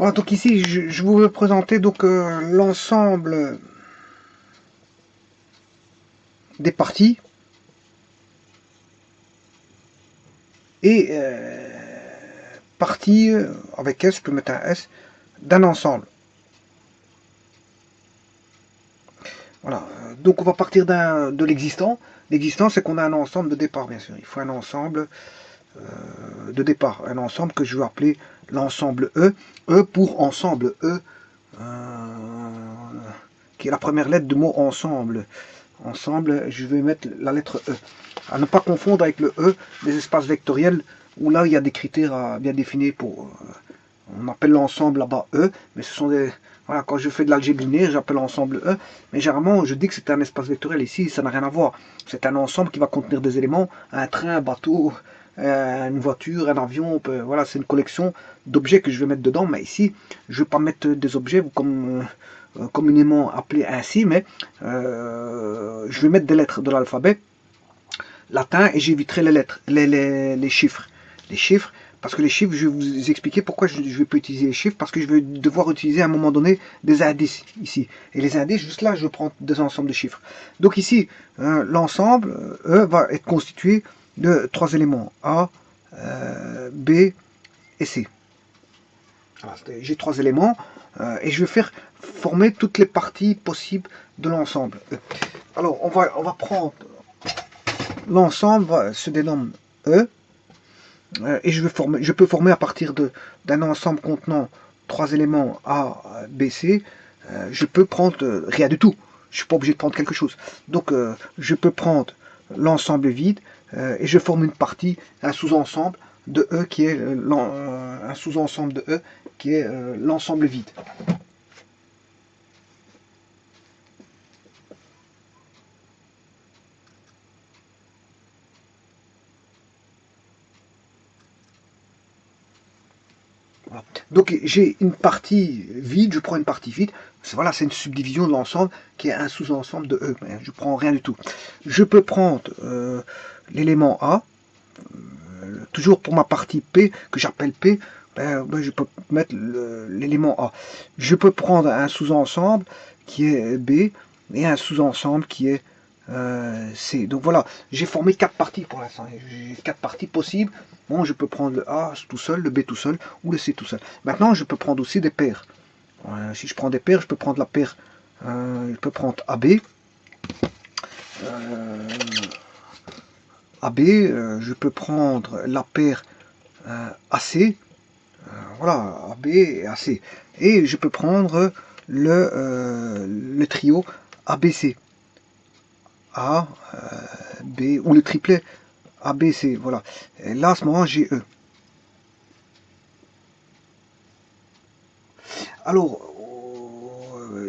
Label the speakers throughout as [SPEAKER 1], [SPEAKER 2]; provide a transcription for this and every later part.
[SPEAKER 1] Voilà, donc ici, je vous vais présenter donc l'ensemble des parties et partie avec S, je peux mettre un S, d'un ensemble. Voilà, donc on va partir de l'existant. L'existant, c'est qu'on a un ensemble de départ, bien sûr. Il faut un ensemble de départ, un ensemble que je vais appeler l'ensemble E. E pour ensemble E, qui est la première lettre du mot ensemble. Ensemble, je vais mettre la lettre E. À ne pas confondre avec le E des espaces vectoriels, où là il y a des critères bien définis pour... on appelle l'ensemble là-bas E, mais ce sont des... Voilà, quand je fais de l'algèbre linéaire, j'appelle l'ensemble E, mais généralement je dis que c'est un espace vectoriel. Ici, ça n'a rien à voir. C'est un ensemble qui va contenir des éléments, un train, un bateau, une voiture, un avion, voilà, c'est une collection d'objets que je vais mettre dedans, mais ici, je ne vais pas mettre des objets comme communément appelés ainsi, mais je vais mettre des lettres de l'alphabet latin et j'éviterai les lettres, les chiffres. Les chiffres, parce que les chiffres, je vais vous expliquer pourquoi je ne vais pas utiliser les chiffres, parce que je vais devoir utiliser à un moment donné des indices ici. Et les indices, juste là, je prends des ensembles de chiffres. Donc ici, l'ensemble, E, va être constitué de 3 éléments, A, B et C. J'ai 3 éléments, et je vais faire former toutes les parties possibles de l'ensemble. Alors, on va prendre l'ensemble, se dénomme E, et je peux former à partir d'un ensemble contenant 3 éléments A, B, C, je peux prendre rien du tout. Je ne suis pas obligé de prendre quelque chose. Donc je peux prendre l'ensemble vide et je forme une partie, un sous-ensemble de E qui est un sous-ensemble de E qui est l'ensemble vide. Voilà. Donc j'ai une partie vide, je prends une partie vide, voilà, c'est une subdivision de l'ensemble qui est un sous-ensemble de E, je prends rien du tout. Je peux prendre l'élément A, toujours pour ma partie P, que j'appelle P, je peux mettre l'élément A. Je peux prendre un sous-ensemble qui est B, et un sous-ensemble qui est C. Donc voilà, j'ai formé 4 parties pour l'instant. J'ai 4 parties possibles. Bon, je peux prendre le A tout seul, le B tout seul, ou le C tout seul. Maintenant, je peux prendre aussi des paires. Si je prends des paires, je peux prendre la paire, je peux prendre AB. AB, je peux prendre la paire AC. Voilà, AB et AC. Et je peux prendre le trio ABC. A, B, ou le triplet ABC, voilà. Et là, à ce moment, j'ai E. Alors,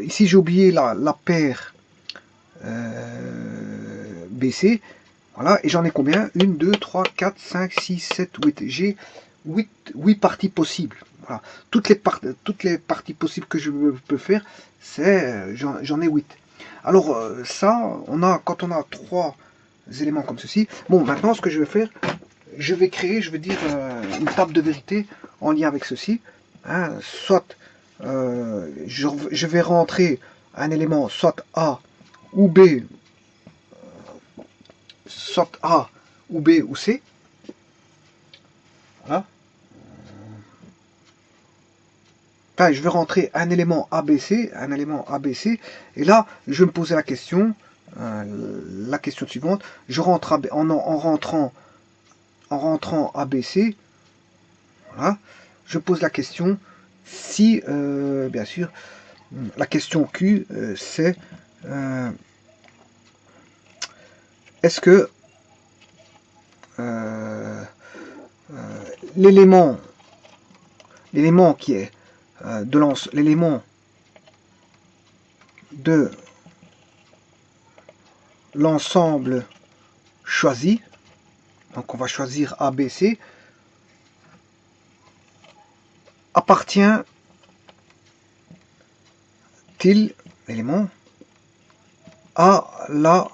[SPEAKER 1] ici, j'ai oublié la paire BC. Voilà, et j'en ai combien? 1, 2, 3, 4, 5, 6, 7, 8. J'ai 8 parties possibles. Voilà. Toutes les parties possibles que je peux faire, c'est j'en ai 8. Alors ça, quand on a 3 éléments comme ceci, bon, maintenant ce que je vais faire, je vais créer, je vais dire une table de vérité en lien avec ceci. Hein, soit je vais rentrer un élément soit A ou B, soit A ou B ou C. Voilà. Enfin, je vais rentrer un élément ABC, et là, je vais me poser la question suivante. Je rentre en rentrant ABC, voilà, je pose la question si, bien sûr, la question Q, c'est est-ce que l'élément qui est l'élément de l'ensemble choisi, donc on va choisir ABC, appartient-il, l'élément, à la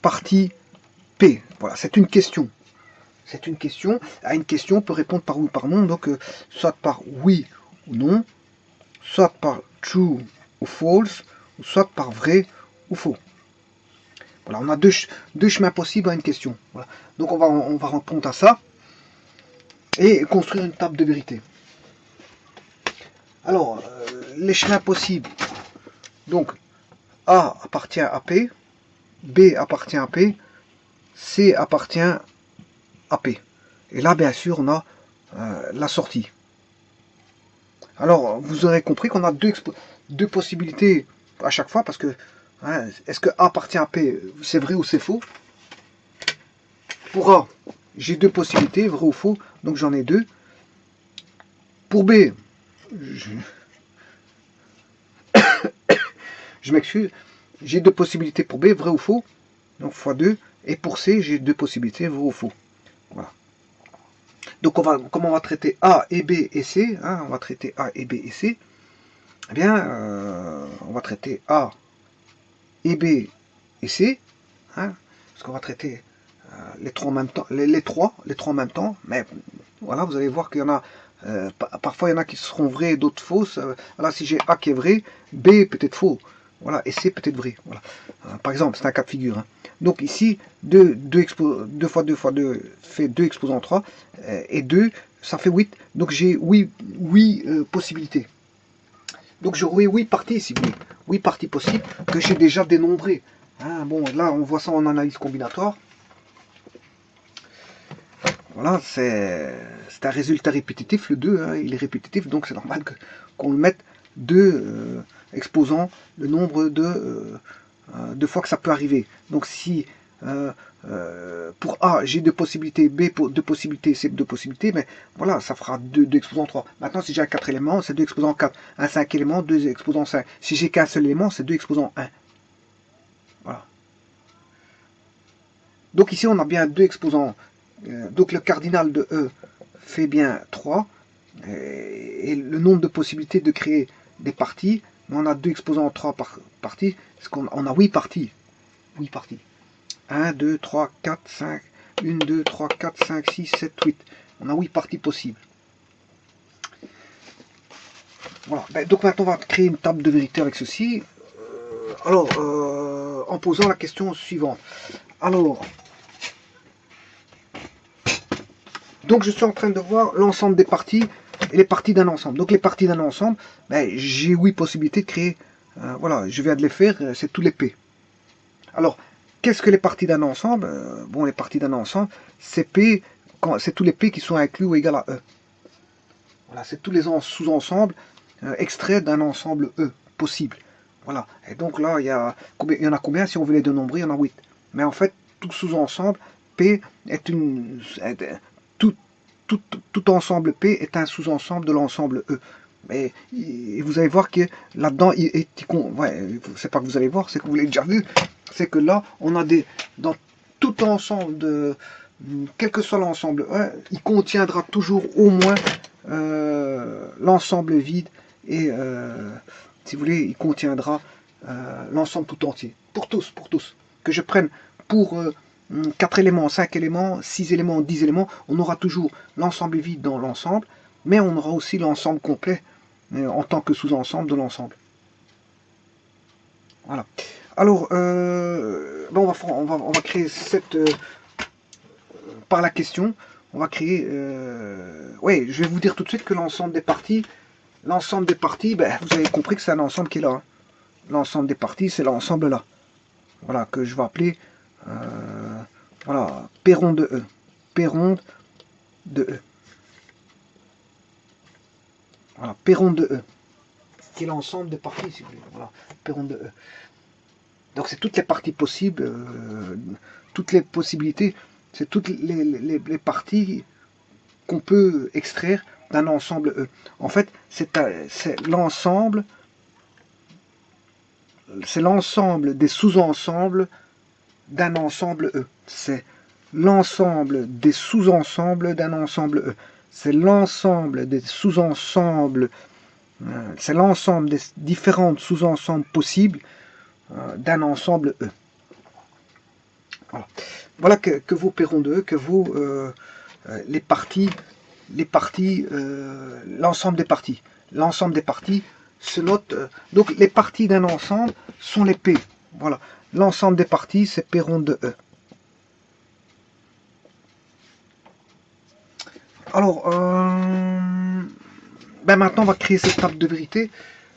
[SPEAKER 1] partie P? Voilà, c'est une question. C'est une question. À une question, on peut répondre par oui ou par non, donc soit par oui ou non, soit par true ou false, ou soit par vrai ou faux. Voilà, on a deux chemins possibles à une question. Voilà. Donc on va rendre compte à ça et construire une table de vérité. Alors, les chemins possibles. Donc, A appartient à P, B appartient à P, C appartient à P. Et là, bien sûr, on a la sortie. Alors, vous aurez compris qu'on a deux possibilités à chaque fois, parce que hein, est-ce que A appartient à P, c'est vrai ou c'est faux? Pour A, j'ai deux possibilités, vrai ou faux, donc j'en ai deux. Pour B, je m'excuse, j'ai deux possibilités pour B, vrai ou faux, donc x2, et pour C, j'ai deux possibilités, vrai ou faux. Voilà. Donc comme on va traiter A et B et C, hein, on va traiter A et B et C, eh bien, on va traiter A et B et C, hein, parce qu'on va traiter les trois en même temps, les trois en même temps, mais voilà, vous allez voir qu'il y en a, parfois il y en a qui seront vrais, d'autres fausses. Voilà, si j'ai A qui est vrai, B peut-être faux, voilà, et C peut-être vrai. Voilà. Par exemple, c'est un cas de figure. Hein. Donc ici, 2 fois 2 fois 2 fait 2 exposants 3, et 2, ça fait 8. Donc j'ai 8 possibilités. Donc j'aurai 8 parties, si vous voulez. 8 parties possibles que j'ai déjà dénombrées. Hein, bon, là, on voit ça en analyse combinatoire. Voilà, c'est un résultat répétitif, le 2, hein, il est répétitif, donc c'est normal qu'on le mette 2 exposant le nombre de fois que ça peut arriver. Donc si pour A j'ai deux possibilités, B pour deux possibilités, C deux possibilités, mais voilà, ça fera 2 exposants 3. Maintenant si j'ai un 4 éléments, c'est 2 exposants 4. Un 5 éléments, 2 exposants 5. Si j'ai qu'un seul élément, c'est 2 exposants 1. Voilà. Donc ici on a bien 2 exposants. Donc le cardinal de E fait bien 3. Et le nombre de possibilités de créer des parties, on a 2 exposants 3 par partie, parce qu'on a 8 parties. 8 parties. 1, 2, 3, 4, 5, 1, 2, 3, 4, 5, 6, 7, 8. On a 8 parties possibles. Voilà. Donc maintenant on va créer une table de vérité avec ceci. Alors, en posant la question suivante. Alors, donc je suis en train de voir l'ensemble des parties et les parties d'un ensemble. Donc les parties d'un ensemble, j'ai 8 possibilités de créer. Voilà, je viens de les faire, c'est tous les P. Alors, qu'est-ce que les parties d'un ensemble? Bon, les parties d'un ensemble, c'est P, c'est tous les P qui sont inclus ou égal à E. Voilà, c'est tous les sous-ensembles extraits d'un ensemble E possible. Voilà. Et donc là, il y en a combien? Si on veut les dénombrer, il y en a 8. Mais en fait, tout sous-ensemble P est une... Tout ensemble P est un sous-ensemble de l'ensemble E. Mais vous allez voir que là-dedans, ouais, c'est pas que vous allez voir, c'est que vous l'avez déjà vu, c'est que là, on a dans tout ensemble de, quel que soit l'ensemble E, il contiendra toujours au moins l'ensemble vide et, si vous voulez, il contiendra l'ensemble tout entier. Pour tous. Que je prenne pour 4 éléments, 5 éléments, 6 éléments, 10 éléments, on aura toujours l'ensemble vide dans l'ensemble, mais on aura aussi l'ensemble complet en tant que sous-ensemble de l'ensemble. Voilà. Alors, on va créer cette... par la question, on va créer... oui, je vais vous dire tout de suite que l'ensemble des parties, vous avez compris que c'est un ensemble qui est là. Hein. L'ensemble des parties, c'est l'ensemble là. Voilà, que je vais appeler... voilà, P rond de E. P ronde de E. Voilà, P rond de E. Qui est l'ensemble des parties, si vous voulez. Voilà, P rond de E. Donc c'est toutes les parties possibles, toutes les possibilités, c'est toutes les parties qu'on peut extraire d'un ensemble E. En fait, c'est l'ensemble des sous-ensembles d'un ensemble E. C'est l'ensemble des sous-ensembles d'un ensemble E. C'est l'ensemble des sous-ensembles, c'est l'ensemble des différents sous-ensembles possibles d'un ensemble E. Voilà, voilà que vaut P rond de E, que vaut les parties, l'ensemble des parties. l'ensemble des parties se note. Donc les parties d'un ensemble sont les P. Voilà. L'ensemble des parties, c'est P rond de E. Alors, ben maintenant, on va créer cette table de vérité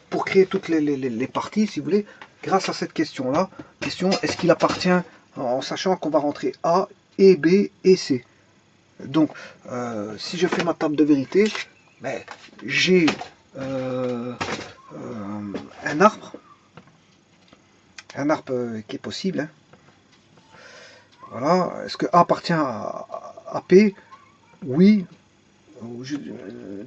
[SPEAKER 1] pour créer toutes les parties, si vous voulez, grâce à cette question-là. Question, est-ce qu'il appartient, en sachant qu'on va rentrer A, et B et C. Donc, si je fais ma table de vérité, ben, j'ai un arbre qui est possible. Hein. Voilà. Est-ce que A appartient à P? Oui.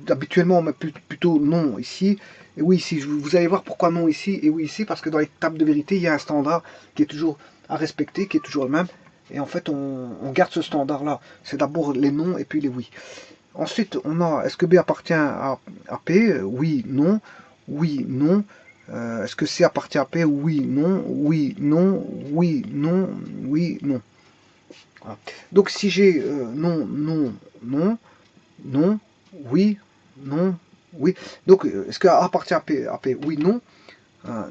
[SPEAKER 1] Habituellement, on met plutôt non ici. Et oui, ici. Vous allez voir pourquoi non ici et oui ici. Parce que dans les tables de vérité, il y a un standard qui est toujours à respecter, qui est toujours le même. Et en fait, on garde ce standard-là. C'est d'abord les non et puis les oui. Ensuite, on a, est-ce que B appartient à P? Oui, non. Oui, non. Est-ce que C appartient à P? Oui, non. Oui, non. Oui, non. Oui, non. Voilà. Donc si j'ai non, non, non, non, oui, non, oui. Donc est-ce que A appartient à P? Oui, non.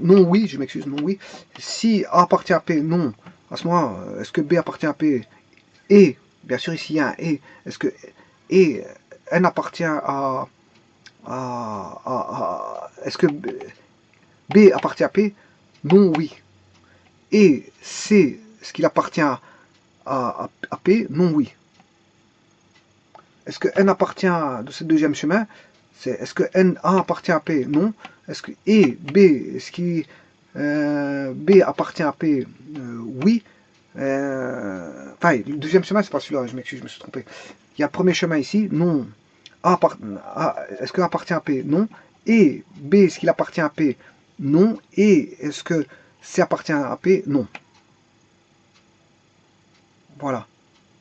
[SPEAKER 1] Non, oui, je m'excuse, non, oui. Si A appartient à P, non. À ce moment, est-ce que B appartient à P? Et, bien sûr, ici il y a un et. Est-ce que et N appartient est-ce que B appartient à P? Non, oui. Et C, est-ce qu'il appartient à P? Non, oui. Est-ce que N appartient de ce deuxième chemin? Est-ce que N A appartient à P? Non. Est-ce que et B, est-ce que B appartient à P? Oui. Enfin, le deuxième chemin, c'est pas celui-là, je m'excuse, je me suis trompé. Il y a le premier chemin ici, non. Est-ce que A appartient à P? Non. Et B, est-ce qu'il appartient à P? Non. Et est-ce que C appartient à P? Non. Voilà.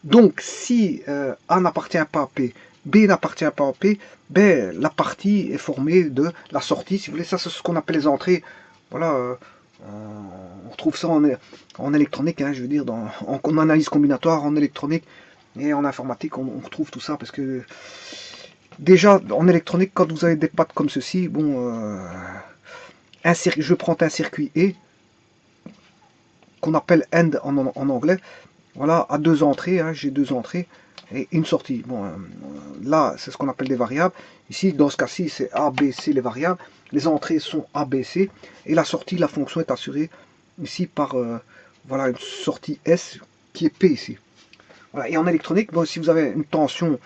[SPEAKER 1] Donc, si A n'appartient pas à P, B n'appartient pas à P, ben, la partie est formée de la sortie, si vous voulez. Ça, c'est ce qu'on appelle les entrées. Voilà, on retrouve ça en électronique, hein, je veux dire, en analyse combinatoire, en électronique et en informatique, on retrouve tout ça parce que déjà, en électronique, quand vous avez des pattes comme ceci, bon, je prends un circuit E, qu'on appelle end en anglais. Voilà, à deux entrées, hein, j'ai deux entrées et une sortie. Bon, là, c'est ce qu'on appelle des variables. Ici, dans ce cas-ci, c'est A, B, C, les variables. Les entrées sont A, B, C. Et la sortie, la fonction est assurée ici par voilà, une sortie S qui est P ici. Voilà. Et en électronique, bon, si vous avez une tension,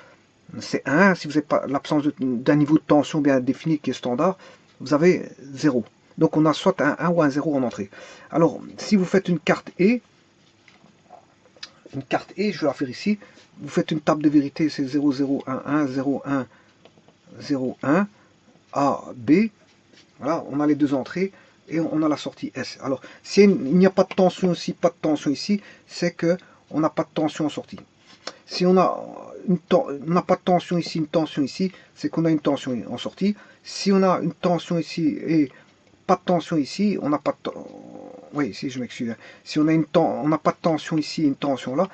[SPEAKER 1] c'est 1. Si vous n'avez pas l'absence d'un niveau de tension bien défini qui est standard, vous avez 0. Donc on a soit un 1 ou un 0 en entrée. Alors, si vous faites une carte E, je vais la faire ici. Vous faites une table de vérité, c'est 0, 0, 1, 1, 0, 1, 0, 1, A, B. Voilà, on a les deux entrées et on a la sortie S. Alors, s'il n'y a pas de tension ici, pas de tension ici, c'est que on n'a pas de tension en sortie. Si on n'a pas de tension ici, une tension ici, c'est qu'on a une tension en sortie. Si on a une tension ici et pas de tension ici, on n'a pas de oui, ici je m'excuse. Si on n'a pas de tension ici, une tension là,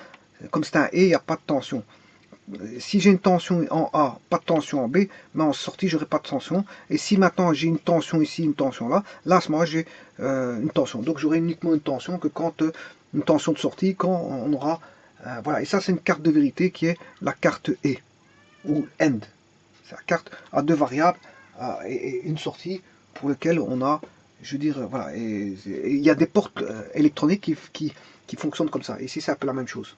[SPEAKER 1] comme c'est un et, il n'y a pas de tension. Si j'ai une tension en A, pas de tension en B, mais en sortie, j'aurai pas de tension. Et si maintenant j'ai une tension ici, une tension là, là à ce moment j'ai une tension. Donc j'aurai uniquement une tension que quand une tension de sortie, quand on aura voilà. Et ça c'est une carte de vérité qui est la carte E ou end. C'est la carte à deux variables et une sortie pour lequel on a, je veux dire, voilà. Et il y a des portes électroniques qui fonctionnent comme ça. Ici c'est un peu la même chose.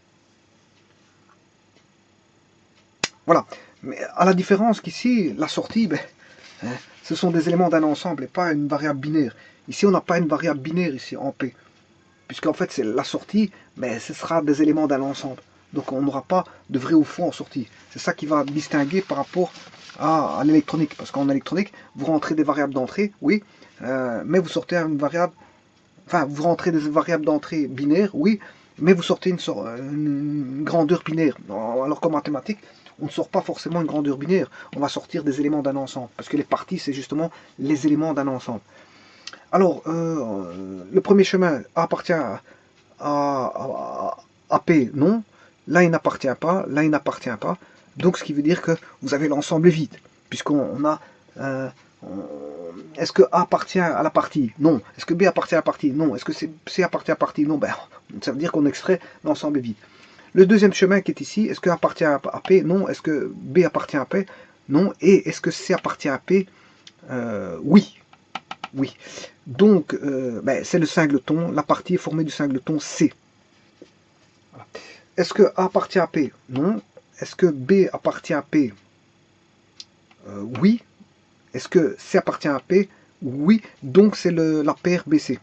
[SPEAKER 1] Voilà. Mais à la différence qu'ici, la sortie, ben, hein, ce sont des éléments d'un ensemble et pas une variable binaire. Ici, on n'a pas une variable binaire ici en P. Puisqu'en fait, c'est la sortie, mais ce sera des éléments d'un ensemble. Donc on n'aura pas de vrai ou faux en sortie. C'est ça qui va distinguer par rapport à l'électronique. Parce qu'en électronique, vous rentrez des variables d'entrée, oui, mais vous sortez une variable, enfin, vous rentrez des variables d'entrée binaires, oui, mais vous sortez une grandeur binaire. Alors qu'en mathématiques, on ne sort pas forcément une grandeur binaire, on va sortir des éléments d'un ensemble, parce que les parties, c'est justement les éléments d'un ensemble. Alors, le premier chemin appartient à P, non. Là, il n'appartient pas, là, il n'appartient pas. Donc, ce qui veut dire que vous avez l'ensemble vide, puisqu'on a Est-ce que A appartient à la partie? Non. Est-ce que B appartient à la partie? Non. Est-ce que C appartient à la partie? Non. Ben, ça veut dire qu'on extrait l'ensemble vide. Le deuxième chemin qui est ici, est-ce que A appartient à P? Non. Est-ce que B appartient à P? Non. Et est-ce que C appartient à P? Oui. Oui. Donc, ben, c'est le singleton. La partie est formée du singleton C. Voilà. Est-ce que A appartient à P? Non. Est-ce que B appartient à P? Oui. Est-ce que C appartient à P? Oui. Donc c'est la paire BC.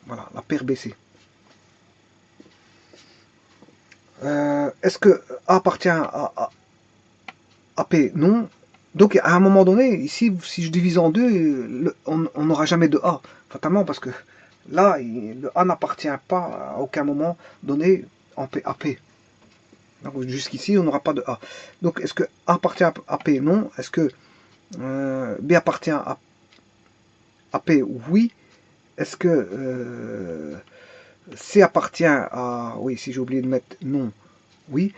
[SPEAKER 1] Voilà, la paire BC. Est-ce que A appartient à P? Non. Donc à un moment donné, ici, si je divise en deux, on n'aura jamais de A, fatalement, parce que là, le A n'appartient pas à aucun moment donné en P, à P. Jusqu'ici, on n'aura pas de A. Donc, est-ce que A appartient à P? Non. Est-ce que B appartient à P? Oui. Est-ce que C appartient à... Oui, si j'ai oublié de mettre non. Oui.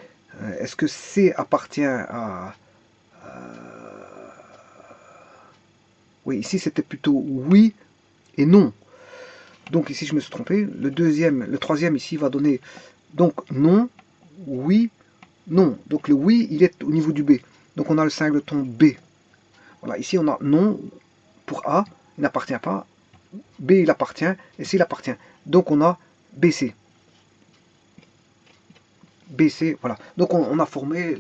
[SPEAKER 1] Est-ce que C appartient à... Oui, ici c'était plutôt oui et non. Donc ici je me suis trompé. Le troisième ici va donner donc non, oui, non. Donc le oui, il est au niveau du B. Donc on a le singleton B. Voilà, ici on a non pour A, il n'appartient pas. B il appartient et C il appartient. Donc on a BC. BC, voilà. Donc on a formé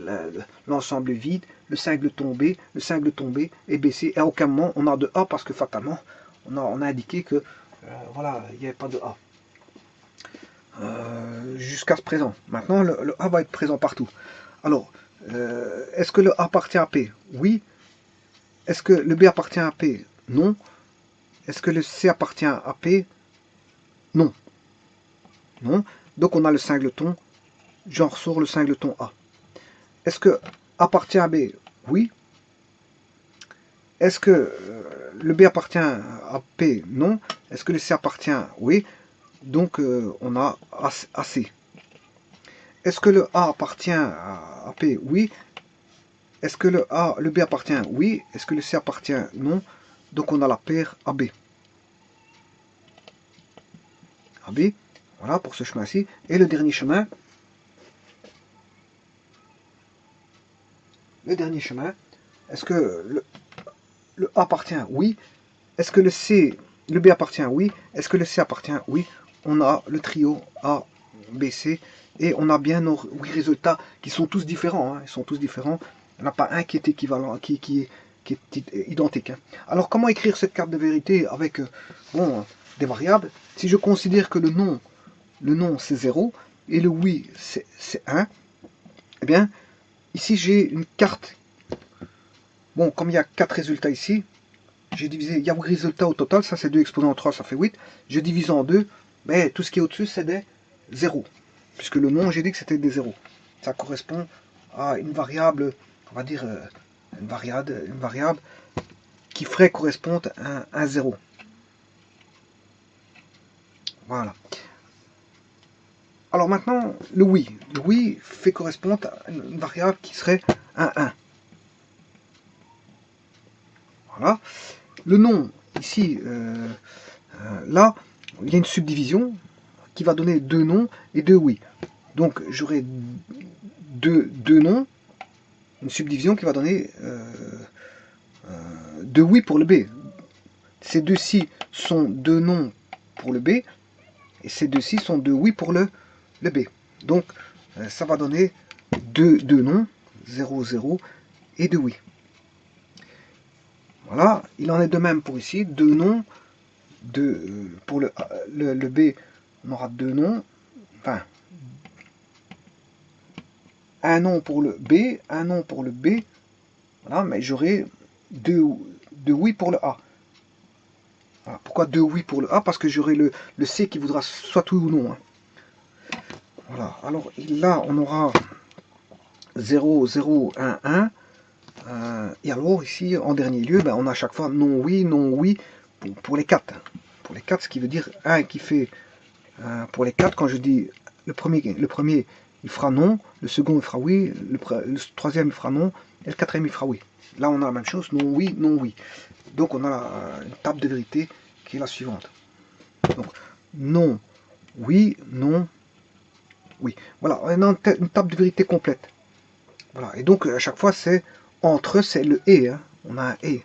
[SPEAKER 1] l'ensemble vide, le singleton B, le singleton B et BC. Et à aucun moment on a de A parce que fatalement on a indiqué que voilà, il n'y avait pas de A. Jusqu'à ce présent. Maintenant le A va être présent partout. Alors, est-ce que le A appartient à P? Oui. Est-ce que le B appartient à P? Non. Est-ce que le C appartient à P? Non. Non. Donc on a le singleton, j'en ressors le singleton A. Est-ce que appartient à B? Oui. Est-ce que le B appartient à P? Non. Est-ce que le C appartient? Oui. Donc on a AC. Est-ce que le A appartient à P? Oui. Est-ce que le B appartient? Oui. Est-ce que le C appartient? Non. Donc on a la paire AB. AB, voilà pour ce chemin-ci. Et le dernier chemin, est-ce que le A appartient? Oui. Est-ce que le B appartient? Oui. Est-ce que le C appartient? Oui. On a le trio A, B, C. Et on a bien nos 8 résultats qui sont tous différents. Hein. Ils sont tous différents. Il n'y en a pas un qui est équivalent, qui est identique. Hein. Alors comment écrire cette carte de vérité avec bon, des variables? Si je considère que le non c'est 0 et le oui c'est 1, eh bien ici j'ai une carte. Bon, comme il y a 4 résultats ici, j'ai divisé, il y a 8 résultats au total, ça c'est 2 exposant 3, ça fait 8. Je divise en 2, mais tout ce qui est au-dessus c'est des 0. Puisque le nom, j'ai dit que c'était des 0. Ça correspond à une variable, on va dire une variable qui ferait correspondre à un 0. Voilà. Alors maintenant, le oui. Le oui fait correspondre à une variable qui serait un 1. Voilà. Le non, ici, là, il y a une subdivision qui va donner 2 noms et 2 oui. Donc j'aurai deux noms, une subdivision qui va donner 2 oui pour le B. Ces deux-ci sont 2 noms pour le B, et ces deux-ci sont 2 oui pour le B. Donc ça va donner 2 noms, 0, 0 et 2 oui. Voilà, il en est de même pour ici, 2 noms, pour le B, on aura 2 noms, enfin, un nom pour le B, un nom pour le B, voilà, mais j'aurai 2 oui pour le A. Voilà. Pourquoi 2 oui pour le A? Parce que j'aurai le C qui voudra soit oui ou non. Hein. Voilà, alors là on aura 0, 0, 1, 1. Et alors ici, en dernier lieu, ben, on a à chaque fois non, oui pour les 4. Pour les 4, ce qui veut dire 1 qui fait pour les 4, quand je dis le premier il fera non, le second il fera oui, le troisième il fera non, et le quatrième il fera oui. Là on a la même chose, non, oui, non, oui. Donc on a une table de vérité qui est la suivante. Donc non, oui, non, oui. Voilà, on a une table de vérité complète. Voilà, et donc à chaque fois c'est entre eux, c'est le et, hein. On a un et.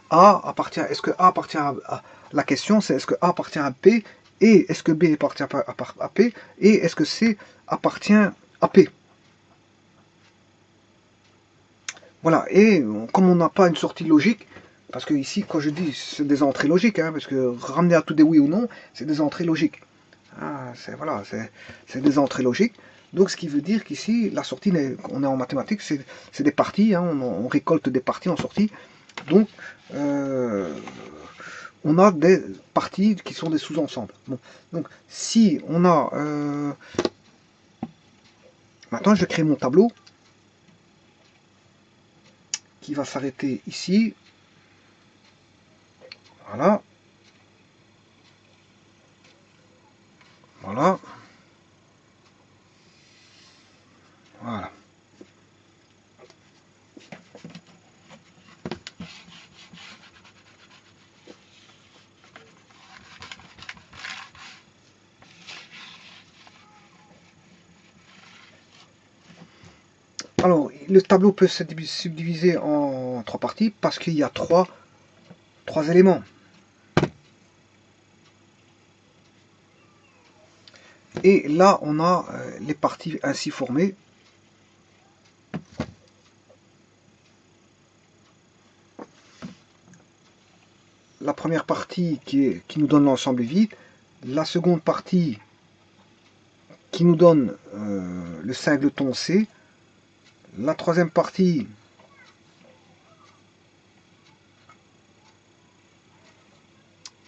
[SPEAKER 1] A appartient, est-ce que A appartient à la question c'est est-ce que A appartient à P, et est-ce que B appartient à P, et est-ce que C appartient à P. Voilà, et comme on n'a pas une sortie logique, parce que ici, quand je dis c'est des entrées logiques, hein, parce que ramener à tout des oui ou non, c'est des entrées logiques. Ah, voilà, c'est des entrées logiques. Donc ce qui veut dire qu'ici, la sortie, on est en mathématiques, c'est des parties, hein, on récolte des parties en sortie. Donc, on a des parties qui sont des sous-ensembles. Bon, donc si on a... maintenant, je vais créer mon tableau qui va s'arrêter ici. Voilà. Voilà. Voilà. Alors, le tableau peut se subdiviser en trois parties parce qu'il y a trois éléments. Et là, on a les parties ainsi formées. La première partie qui nous donne l'ensemble vide. La seconde partie qui nous donne le singleton C. La troisième partie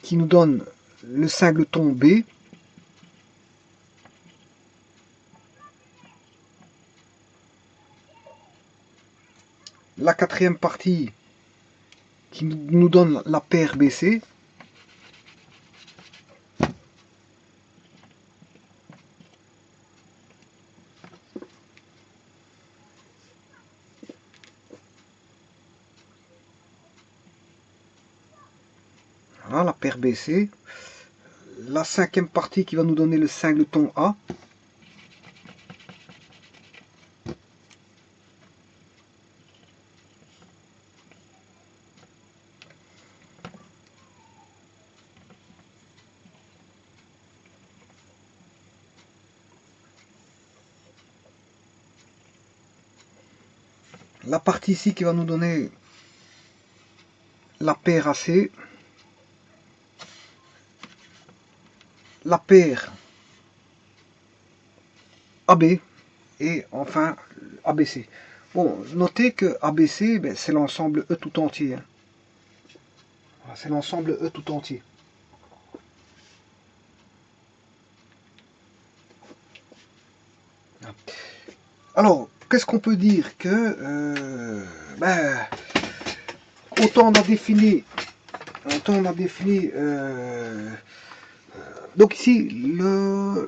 [SPEAKER 1] qui nous donne le singleton B. La quatrième partie qui nous donne la paire BC. Voilà, la paire BC. La cinquième partie qui va nous donner le singleton A. La partie ici qui va nous donner la paire AC. La paire AB et enfin ABC. Bon, notez que ABC, ben, c'est l'ensemble E tout entier. Hein. Voilà, c'est l'ensemble E tout entier. Alors, qu'est-ce qu'on peut dire que ben, autant on a défini donc ici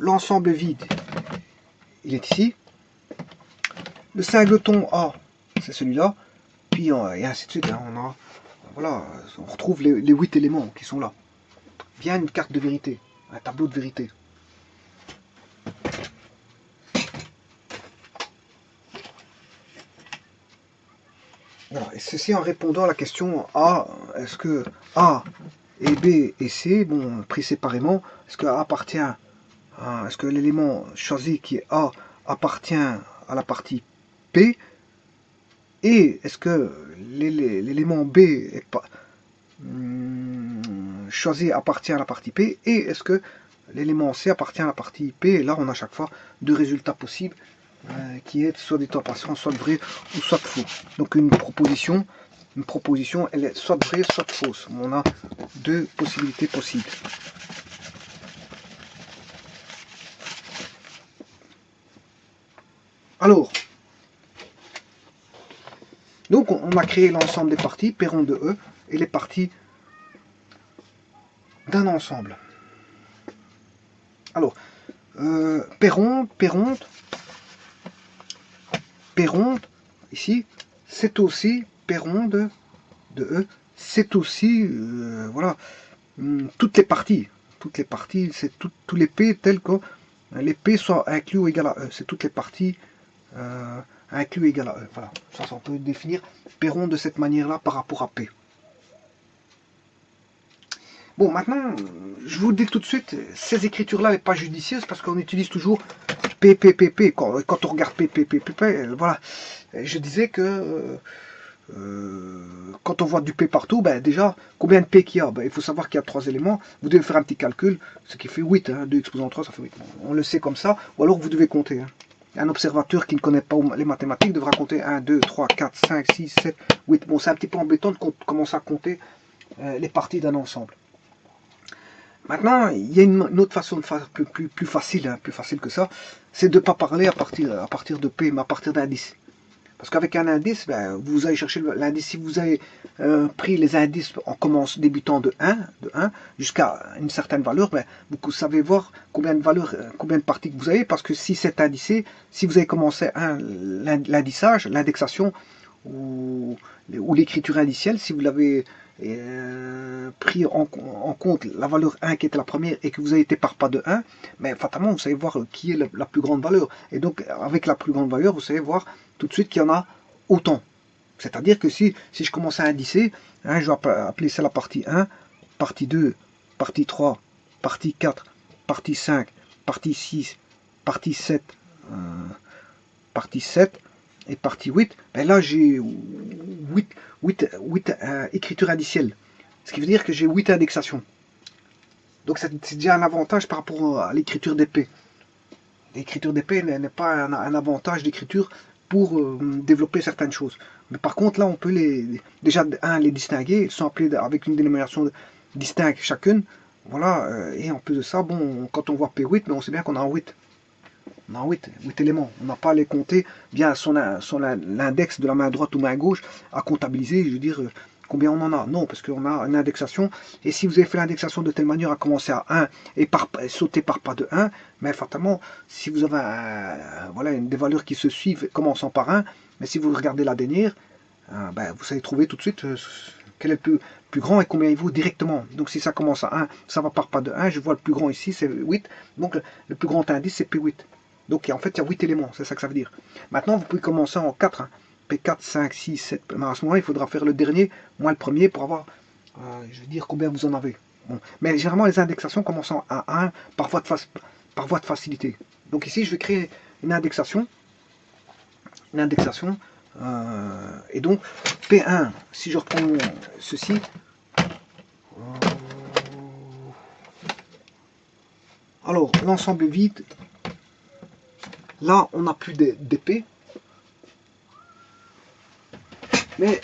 [SPEAKER 1] l'ensemble vide il est ici, le singleton A c'est celui-là, puis et ainsi de suite, hein, voilà, on retrouve les 8 éléments qui sont là. Bien une carte de vérité, un tableau de vérité. Voilà, et ceci en répondant à la question A, est-ce que A et B et C, bon, pris séparément, est-ce que A appartient est-ce que l'élément choisi qui est A appartient à la partie P, et est-ce que l'élément B est pas, choisi appartient à la partie P, et est-ce que l'élément C appartient à la partie P. Et là on a à chaque fois deux résultats possibles qui est soit dit en passant, soit vrai ou soit faux. Donc une proposition, elle est soit vraie, soit fausse. On a deux possibilités possibles. Alors, donc on a créé l'ensemble des parties, Perron de E, et les parties d'un ensemble. Alors, Perron, P ronde, ici, c'est aussi P ronde de E, c'est aussi, voilà, toutes les parties, c'est tous les P tels que les P soient inclus ou égal à E, c'est toutes les parties inclus ou égal à E, voilà, ça on peut définir P ronde de cette manière-là par rapport à P. Bon, maintenant, je vous le dis tout de suite, ces écritures-là n'est pas judicieuse parce qu'on utilise toujours P, P, P, P. Quand on regarde P, P, P, P, P, voilà. Je disais que quand on voit du P partout, ben déjà, combien de P qu'il y a? Ben, il faut savoir qu'il y a 3 éléments. Vous devez faire un petit calcul, ce qui fait 8. Hein, 2 exposant 3, ça fait 8. On le sait comme ça, ou alors vous devez compter. Hein. Un observateur qui ne connaît pas les mathématiques devra compter 1, 2, 3, 4, 5, 6, 7, 8. Bon, c'est un petit peu embêtant de commencer à compter les parties d'un ensemble. Maintenant, il y a une autre façon de faire plus facile, hein, plus facile que ça, c'est de ne pas parler à partir de P, mais à partir d'indices. Parce qu'avec un indice, ben, vous allez chercher l'indice. Si vous avez pris les indices en débutant de 1 jusqu'à une certaine valeur, ben, vous savez voir combien de valeurs, combien de parties que vous avez, parce que si c'est indicé, si vous avez commencé l'indissage, l'indexation ou l'écriture indicielle, si vous l'avez pris en compte la valeur 1 qui était la première et que vous avez été par pas de 1, mais fatalement vous savez voir qui est la plus grande valeur. Et donc avec la plus grande valeur, vous savez voir tout de suite qu'il y en a autant. C'est-à-dire que si je commence à indicer, hein, je vais appeler ça la partie 1, partie 2, partie 3, partie 4, partie 5, partie 6, partie 7, partie 7 et partie 8, ben là j'ai 8 écritures indicielles. Ce qui veut dire que j'ai 8 indexations. Donc c'est déjà un avantage par rapport à l'écriture d'épée. L'écriture d'épée n'est pas un avantage d'écriture pour développer certaines choses. Mais par contre là on peut déjà les distinguer, ils sont appelés avec une dénomination distincte chacune. Voilà, et en plus de ça, bon, quand on voit P8, mais on sait bien qu'on a un 8. On a 8 éléments. On n'a pas à les compter via l'index de la main droite ou main gauche à comptabiliser, je veux dire, combien on en a. Non, parce qu'on a une indexation. Et si vous avez fait l'indexation de telle manière à commencer à 1 et sauter par pas de 1, mais fatalement, si vous avez voilà, des valeurs qui se suivent commençant par 1, mais si vous regardez la dernière, ben, vous savez trouver tout de suite quel est le plus grand et combien il vaut directement. Donc si ça commence à 1, ça va par pas de 1, je vois le plus grand ici, c'est 8. Donc le plus grand indice, c'est P8. Donc en fait, il y a 8 éléments, c'est ça que ça veut dire. Maintenant, vous pouvez commencer en 4. Hein. P4, 5, 6, 7. Mais à ce moment-là, il faudra faire le dernier moins le premier pour avoir, je veux dire, combien vous en avez. Bon. Mais généralement, les indexations commencent à 1 par voie de facilité. Donc ici, je vais créer une indexation. Et donc, P1, si je reprends ceci, alors l'ensemble vide, là, on n'a plus d'épée. Mais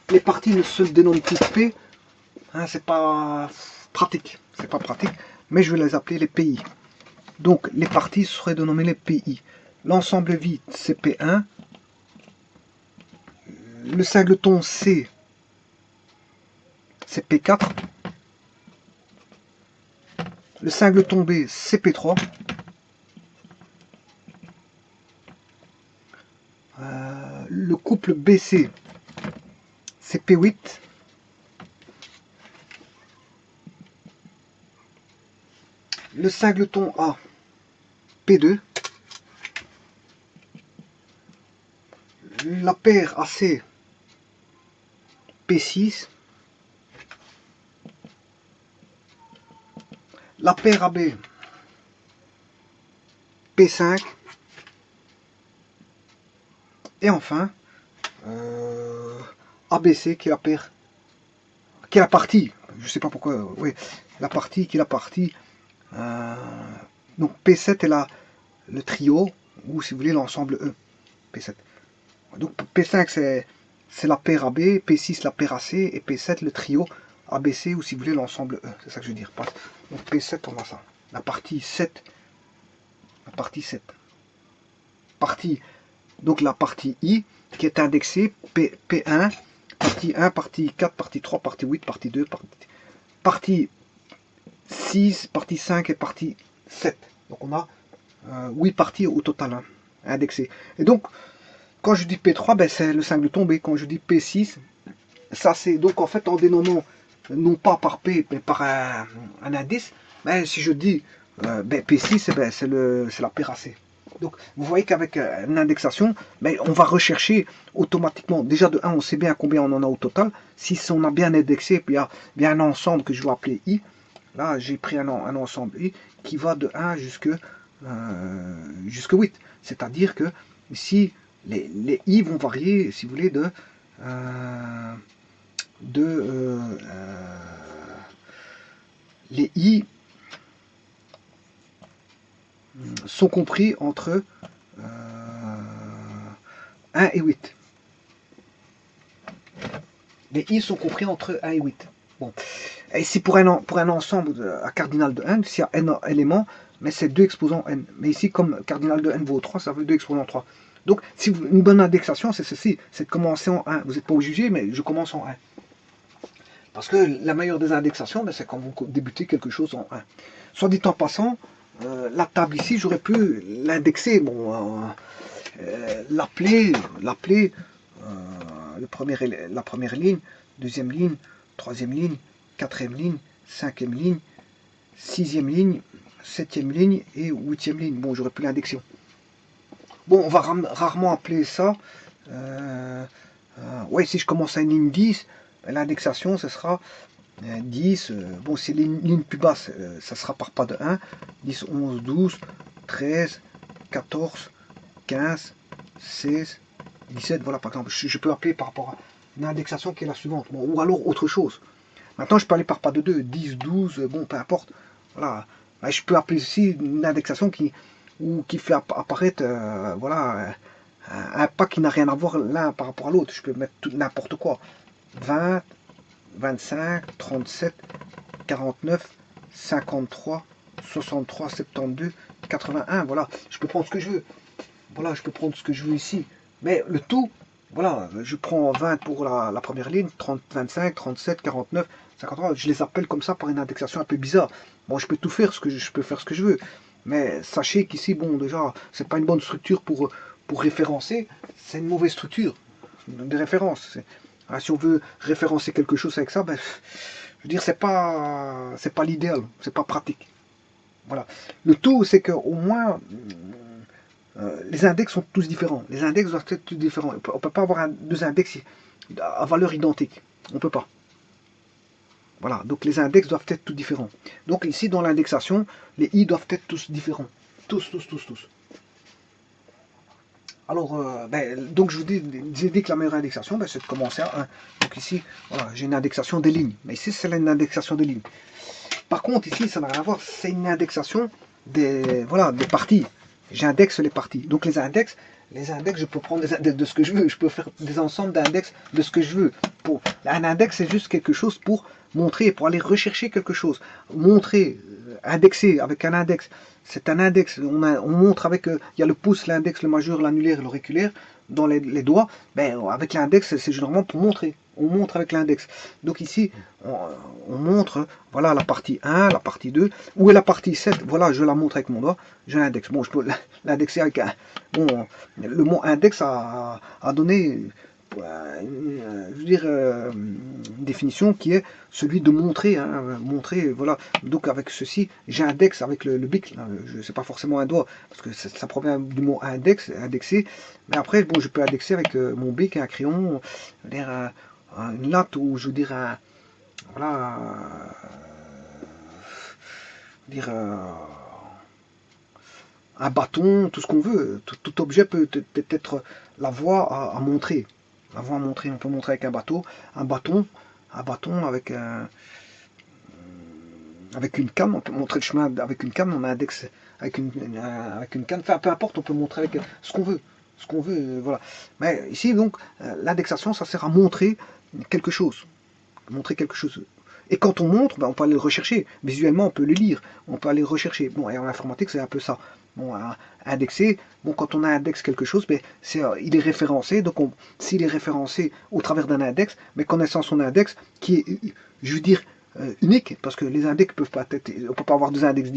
[SPEAKER 1] les parties ne se dénomment plus P. Hein, c'est pas pratique. C'est pas pratique. Mais je vais les appeler les PI. Donc les parties seraient dénommées les PI. L'ensemble vide, c'est P1. Le singleton C, c'est P4. Le singleton B, c'est P3. Le couple BC, c'est P8. Le singleton A, P2. La paire AC, P6. La paire AB, P5. Et enfin, ABC qui est la paire, qui est la partie, je sais pas pourquoi, oui, la partie qui est la partie. Donc P7 est le trio, ou si vous voulez l'ensemble E, P7. Donc P5 c'est la paire AB, P6 la paire AC, et P7 le trio ABC, ou si vous voulez l'ensemble E, c'est ça que je veux dire. Donc P7 on a ça, la partie 7, donc la partie I, qui est indexée, P1, partie 1, partie 4, partie 3, partie 8, partie 2, partie 6, partie 5 et partie 7. Donc on a 8 parties au total, hein, indexées. Et donc, quand je dis P3, ben, c'est le single tombé. Quand je dis P6, ça c'est donc en fait en dénommant non pas par P, mais par un indice. Ben, si je dis ben, P6, ben, c'est la paire racée. Donc vous voyez qu'avec une indexation, ben, on va rechercher automatiquement. Déjà de 1, on sait bien combien on en a au total. Si on a bien indexé, puis il y a bien un ensemble que je vais appeler I. Là, j'ai pris un ensemble I qui va de 1 jusqu'à 8. C'est-à-dire que ici, les I vont varier, si vous voulez, les I sont compris entre 1 et 8. Les I sont compris entre 1 et 8. Bon. Et ici, pour un ensemble à cardinal de n, s'il y a n éléments, mais c'est 2 exposants n. Mais ici, comme cardinal de n vaut 3, ça veut 2 exposants 3. Donc, si une bonne indexation, c'est ceci, c'est de commencer en 1. Vous n'êtes pas obligé, mais je commence en 1. Parce que la meilleure des indexations, ben, c'est quand vous débutez quelque chose en 1. Soit dit en passant, la table ici, j'aurais pu l'indexer, bon, l'appeler la première ligne, deuxième ligne, troisième ligne, quatrième ligne, cinquième ligne, sixième ligne, septième ligne et huitième ligne. Bon, j'aurais pu l'indexer. Bon, on va rarement appeler ça. Ouais, si je commence à une ligne 10, l'indexation, ce sera 10. Bon, c'est les lignes plus basses, ça sera par pas de 1. 10, 11, 12, 13, 14, 15, 16, 17. Voilà, par exemple, je peux appeler par rapport à une indexation qui est la suivante. Bon, ou alors autre chose. Maintenant, je peux aller par pas de 2, 10, 12, bon, peu importe. Voilà. Je peux appeler aussi une indexation qui fait apparaître voilà, un pas qui n'a rien à voir l'un par rapport à l'autre. Je peux mettre n'importe quoi. 20, 25, 37, 49, 53, 63, 72, 81. Voilà, je peux prendre ce que je veux. Voilà, je peux prendre ce que je veux ici. Mais le tout, voilà, je prends 20 pour la première ligne, 30, 25, 37, 49, 53. Je les appelle comme ça par une indexation un peu bizarre. Bon, je peux tout faire, je peux faire ce que je veux. Mais sachez qu'ici, bon, déjà, c'est pas une bonne structure pour référencer. C'est une mauvaise structure de référence. Si on veut référencer quelque chose avec ça, ben, je veux dire, c'est pas l'idéal, c'est pas pratique. Voilà. Le tout, c'est qu'au moins, les index sont tous différents. Les index doivent être tous différents. On ne peut pas avoir deux index à valeur identique. On ne peut pas. Voilà. Donc les index doivent être tous différents. Donc ici, dans l'indexation, les i doivent être tous différents. Tous. Alors, donc je vous ai dit que la meilleure indexation, c'est de commencer à 1. Donc ici, voilà, j'ai une indexation des lignes. Mais ici, c'est une indexation des lignes. Par contre, ici, ça n'a rien à voir. C'est une indexation des parties. J'indexe les parties. Donc les index, je peux prendre des index de ce que je veux. Je peux faire des ensembles d'index de ce que je veux. Un index, c'est juste quelque chose pour montrer, pour aller rechercher quelque chose. Montrer, indexer avec un index. C'est un index. On montre avec, il y a le pouce, l'index, le majeur, l'annulaire, l'auriculaire dans les doigts. Ben, avec l'index, c'est généralement pour montrer. On montre avec l'index. Donc ici, on montre, voilà la partie 1, la partie 2. Où est la partie 7? Voilà, je la montre avec mon doigt. Je l'indexe. Bon, je peux l'indexer avec un... Bon, le mot index a donné, je veux dire, une définition qui est celui de montrer. Hein, montrer, voilà. Donc avec ceci, j'indexe avec le bic. Je sais pas forcément un doigt, parce que ça provient du mot index, indexer. Mais après, bon, je peux indexer avec mon bic, un crayon, une latte, ou je veux dire voilà, dire un bâton, tout ce qu'on veut. Tout objet peut être la voie à montrer. La voie à montrer, on peut montrer avec un bâton avec une canne, on peut montrer le chemin avec une canne, on indexe avec une canne, enfin peu importe, on peut montrer avec ce qu'on veut, voilà. Mais ici donc, l'indexation, ça sert à montrer quelque chose. Et quand on montre, on peut aller le rechercher. Visuellement, on peut le lire, on peut aller le rechercher. Bon, et en informatique, c'est un peu ça. Bon, indexer, bon, quand on indexe quelque chose, il est référencé. Donc, s'il est référencé au travers d'un index, mais connaissant son index, qui est, je veux dire, unique, parce que les index peuvent pas être, on peut pas avoir deux index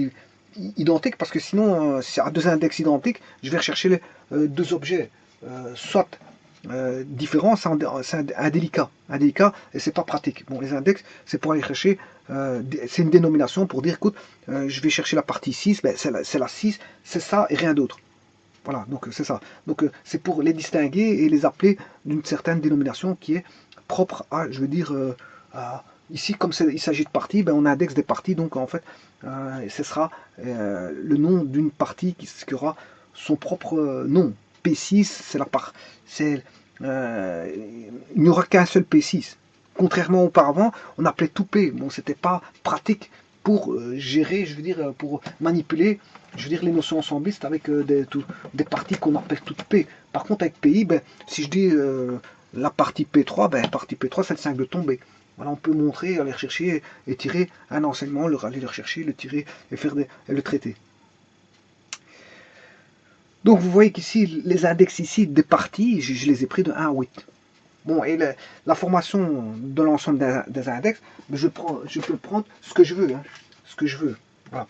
[SPEAKER 1] identiques, parce que sinon, si à deux index identiques, je vais rechercher deux objets. soit différent, c'est indélicat. Indélicat, et c'est pas pratique. Bon, les index, c'est pour aller chercher, c'est une dénomination pour dire, écoute, je vais chercher la partie 6, ben, c'est la 6, c'est ça et rien d'autre. Voilà, donc c'est ça. Donc c'est pour les distinguer et les appeler d'une certaine dénomination qui est propre à, je veux dire, ici, comme il s'agit de parties, ben, on indexe des parties, donc en fait, ce sera le nom d'une partie qui aura son propre nom. P6, c'est la part. Il n'y aura qu'un seul P6. Contrairement auparavant, on appelait tout P. Bon, c'était pas pratique pour gérer, je veux dire, pour manipuler, je veux dire, les notions ensembliste avec des parties qu'on appelle toutes P. Par contre, avec PI, ben, si je dis la partie P3, ben, la partie P3, c'est le singleton B. Voilà, on peut montrer, aller rechercher et tirer un enseignement, aller le rechercher, le tirer et et le traiter. Donc vous voyez qu'ici, les index ici des parties, je les ai pris de 1 à 8. Bon, et la formation de l'ensemble des index, je peux prendre ce que je veux. Hein, ce que je veux. Voilà.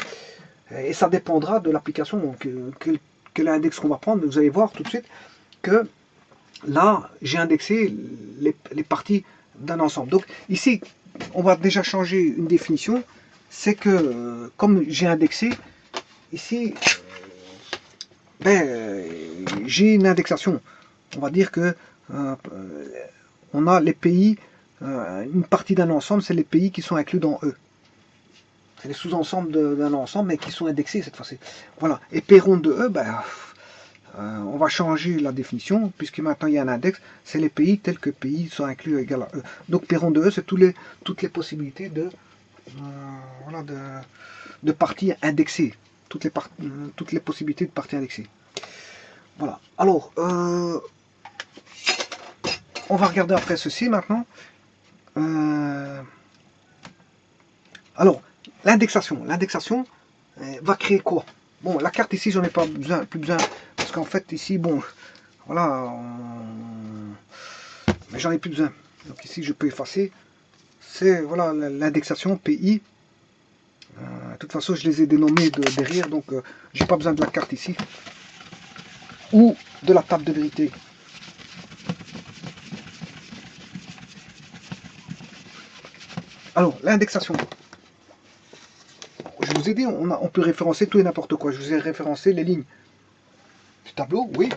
[SPEAKER 1] Et ça dépendra de l'application, quel index qu'on va prendre. Mais vous allez voir tout de suite que là, j'ai indexé les parties d'un ensemble. Donc ici, on va déjà changer une définition. C'est que, comme j'ai indexé, ici, ben, j'ai une indexation. On va dire que on a les pays, une partie d'un ensemble, c'est les pays qui sont inclus dans E. C'est les sous-ensembles d'un ensemble, mais qui sont indexés cette fois-ci. Voilà. Et P rond de E, ben, on va changer la définition, puisque maintenant il y a un index, c'est les pays tels que pays sont inclus égal à E. Donc P rond de E, c'est toutes les possibilités voilà, de parties indexées. Toutes les possibilités de parties indexées. Voilà. Alors, on va regarder après ceci maintenant. Alors, l'indexation. L'indexation va créer quoi? Bon, la carte ici, j'en ai pas plus besoin. Parce qu'en fait, ici, bon, voilà. Mais j'en ai plus besoin. Donc ici, je peux effacer. C'est, voilà, l'indexation PI. De toute façon, je les ai dénommés derrière. Donc, j'ai pas besoin de la carte ici. Ou de la table de vérité. Alors, l'indexation. Je vous ai dit, on peut référencer tout et n'importe quoi. Je vous ai référencé les lignes du tableau, oui.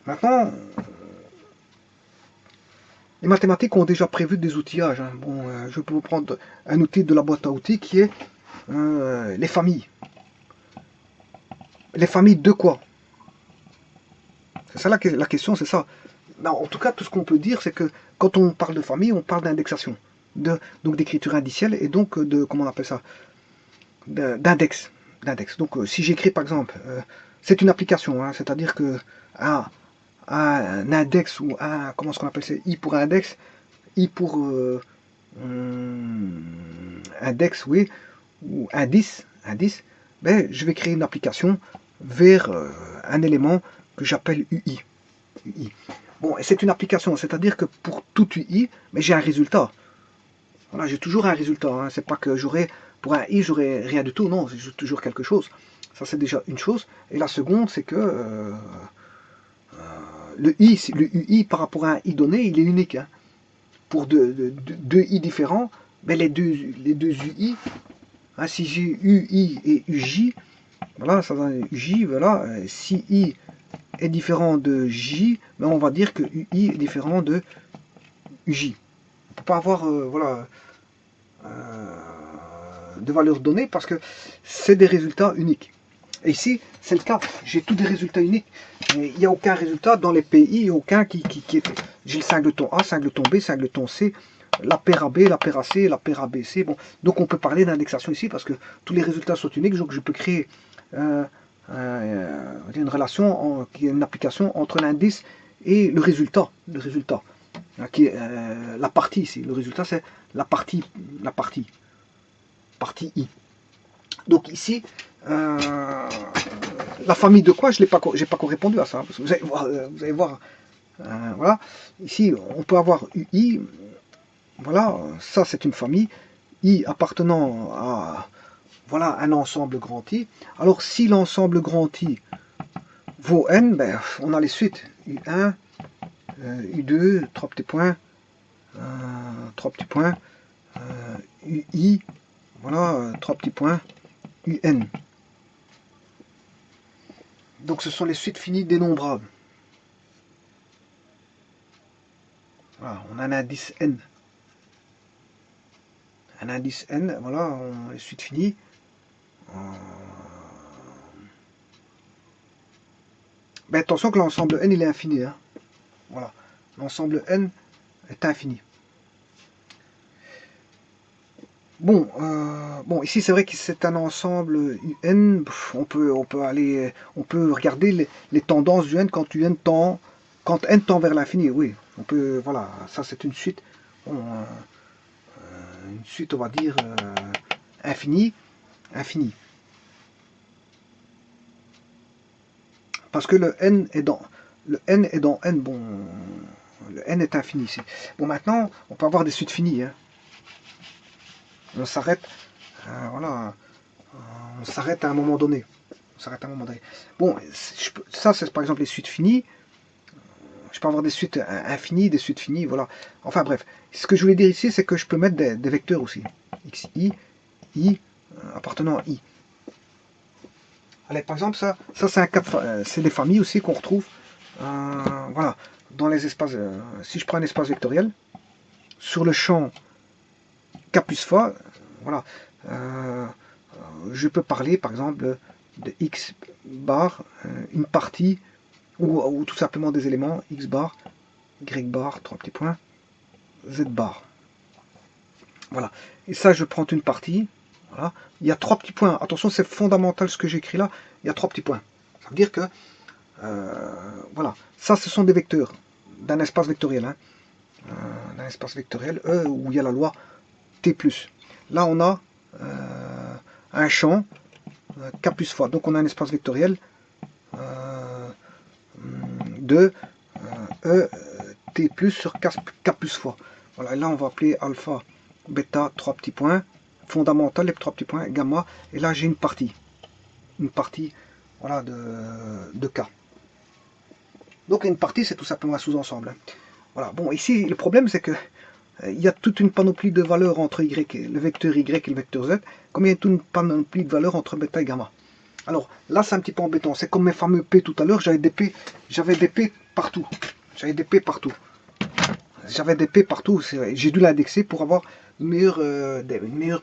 [SPEAKER 1] Maintenant, les mathématiques ont déjà prévu des outillages. Hein. Bon, je peux vous prendre un outil de la boîte à outils qui est les familles. Les familles de quoi? C'est ça la question, c'est ça. Non, en tout cas, tout ce qu'on peut dire, c'est que quand on parle de famille, on parle d'indexation. Donc d'écriture indicielle et donc de, comment on appelle ça, d'index. Donc si j'écris par exemple, c'est une application, hein, c'est-à-dire que un index ou un, comment est-ce qu'on appelle ça, i pour index, i pour index, oui, ou indice, ben, je vais créer une application vers un élément que j'appelle UI. Bon, et c'est une application, c'est-à-dire que pour tout UI, mais j'ai un résultat. Voilà, j'ai toujours un résultat. Hein. C'est pas que j'aurai, pour un i, j'aurai rien du tout. Non, j'ai toujours quelque chose. Ça, c'est déjà une chose. Et la seconde, c'est que le UI par rapport à un i donné, il est unique. Hein. Pour deux i différents, mais les deux UI, hein, si j'ai UI et UJ, voilà, ça donne UJ, voilà. Si i est différent de J, mais on va dire que UI est différent de UJ. On ne peut pas avoir voilà, de valeurs données parce que c'est des résultats uniques. Et ici, c'est le cas. J'ai tous des résultats uniques. Mais il n'y a aucun résultat dans les pays, aucun qui est. J'ai le singleton A, singleton B, singleton C, la paire AB, la paire AC, la paire ABC. Bon, donc on peut parler d'indexation ici parce que tous les résultats sont uniques. Donc je peux créer une relation, une application entre l'indice et le résultat. Qui est la partie ici. Le résultat, c'est la partie I. Donc ici, la famille de quoi, je n'ai pas répondu à ça. Parce que vous allez voir, voilà. Ici, on peut avoir UI. Voilà, ça c'est une famille. I appartenant à voilà, un ensemble grand I. Alors si l'ensemble grand I vos n, ben, on a les suites. U1, U2, 3 petits points, 3 petits points, UI, voilà, 3 petits points, UN. Donc ce sont les suites finies dénombrables. Voilà, on a un indice N. Un indice N, voilà, les suites finies. Ben, attention que l'ensemble N il est infini. Hein. Voilà, l'ensemble N est infini. Bon, bon, ici c'est vrai que c'est un ensemble UN. On peut regarder les tendances du N quand quand N tend vers l'infini. Oui, on peut, voilà, ça c'est une suite, une suite, on va dire infinie, infinie. Parce que le N est dans N. Bon, le N est infini ici. Bon, maintenant, on peut avoir des suites finies. Hein. On s'arrête, voilà. On s'arrête à un moment donné. On s'arrête à un moment donné. Bon, ça c'est par exemple les suites finies. Je peux avoir des suites infinies, des suites finies, voilà. Enfin bref, ce que je voulais dire ici, c'est que je peux mettre des vecteurs aussi. XI, I, appartenant à I. Allez, par exemple, ça c'est un cas c'est des familles aussi qu'on retrouve, voilà, dans les espaces. Si je prends un espace vectoriel, sur le champ K plus Fa, voilà, je peux parler par exemple de X bar, une partie, ou tout simplement des éléments, X bar, Y bar, 3 petits points, Z bar. Voilà. Et ça, je prends une partie. Voilà. Il y a 3 petits points. Attention, c'est fondamental ce que j'écris là. Il y a 3 petits points. Ça veut dire que, voilà, ça, ce sont des vecteurs d'un espace vectoriel. Hein. D'un espace vectoriel où il y a la loi T+. Là, on a un champ K plus fois. Donc, on a un espace vectoriel de E T plus sur K plus fois. Voilà, et là, on va appeler alpha, bêta, 3 petits points, fondamental, les 3 petits points, gamma, et là, j'ai une partie, voilà, de K. Donc, une partie, c'est tout simplement un sous-ensemble. Hein. Voilà, bon, ici, le problème, c'est que il y a toute une panoplie de valeurs entre y, le vecteur y et le vecteur z, comme il y a toute une panoplie de valeurs entre bêta et gamma. Alors là, c'est un petit peu embêtant. C'est comme mes fameux P tout à l'heure, j'avais des P partout. J'avais des P partout. J'ai dû l'indexer pour avoir une meilleure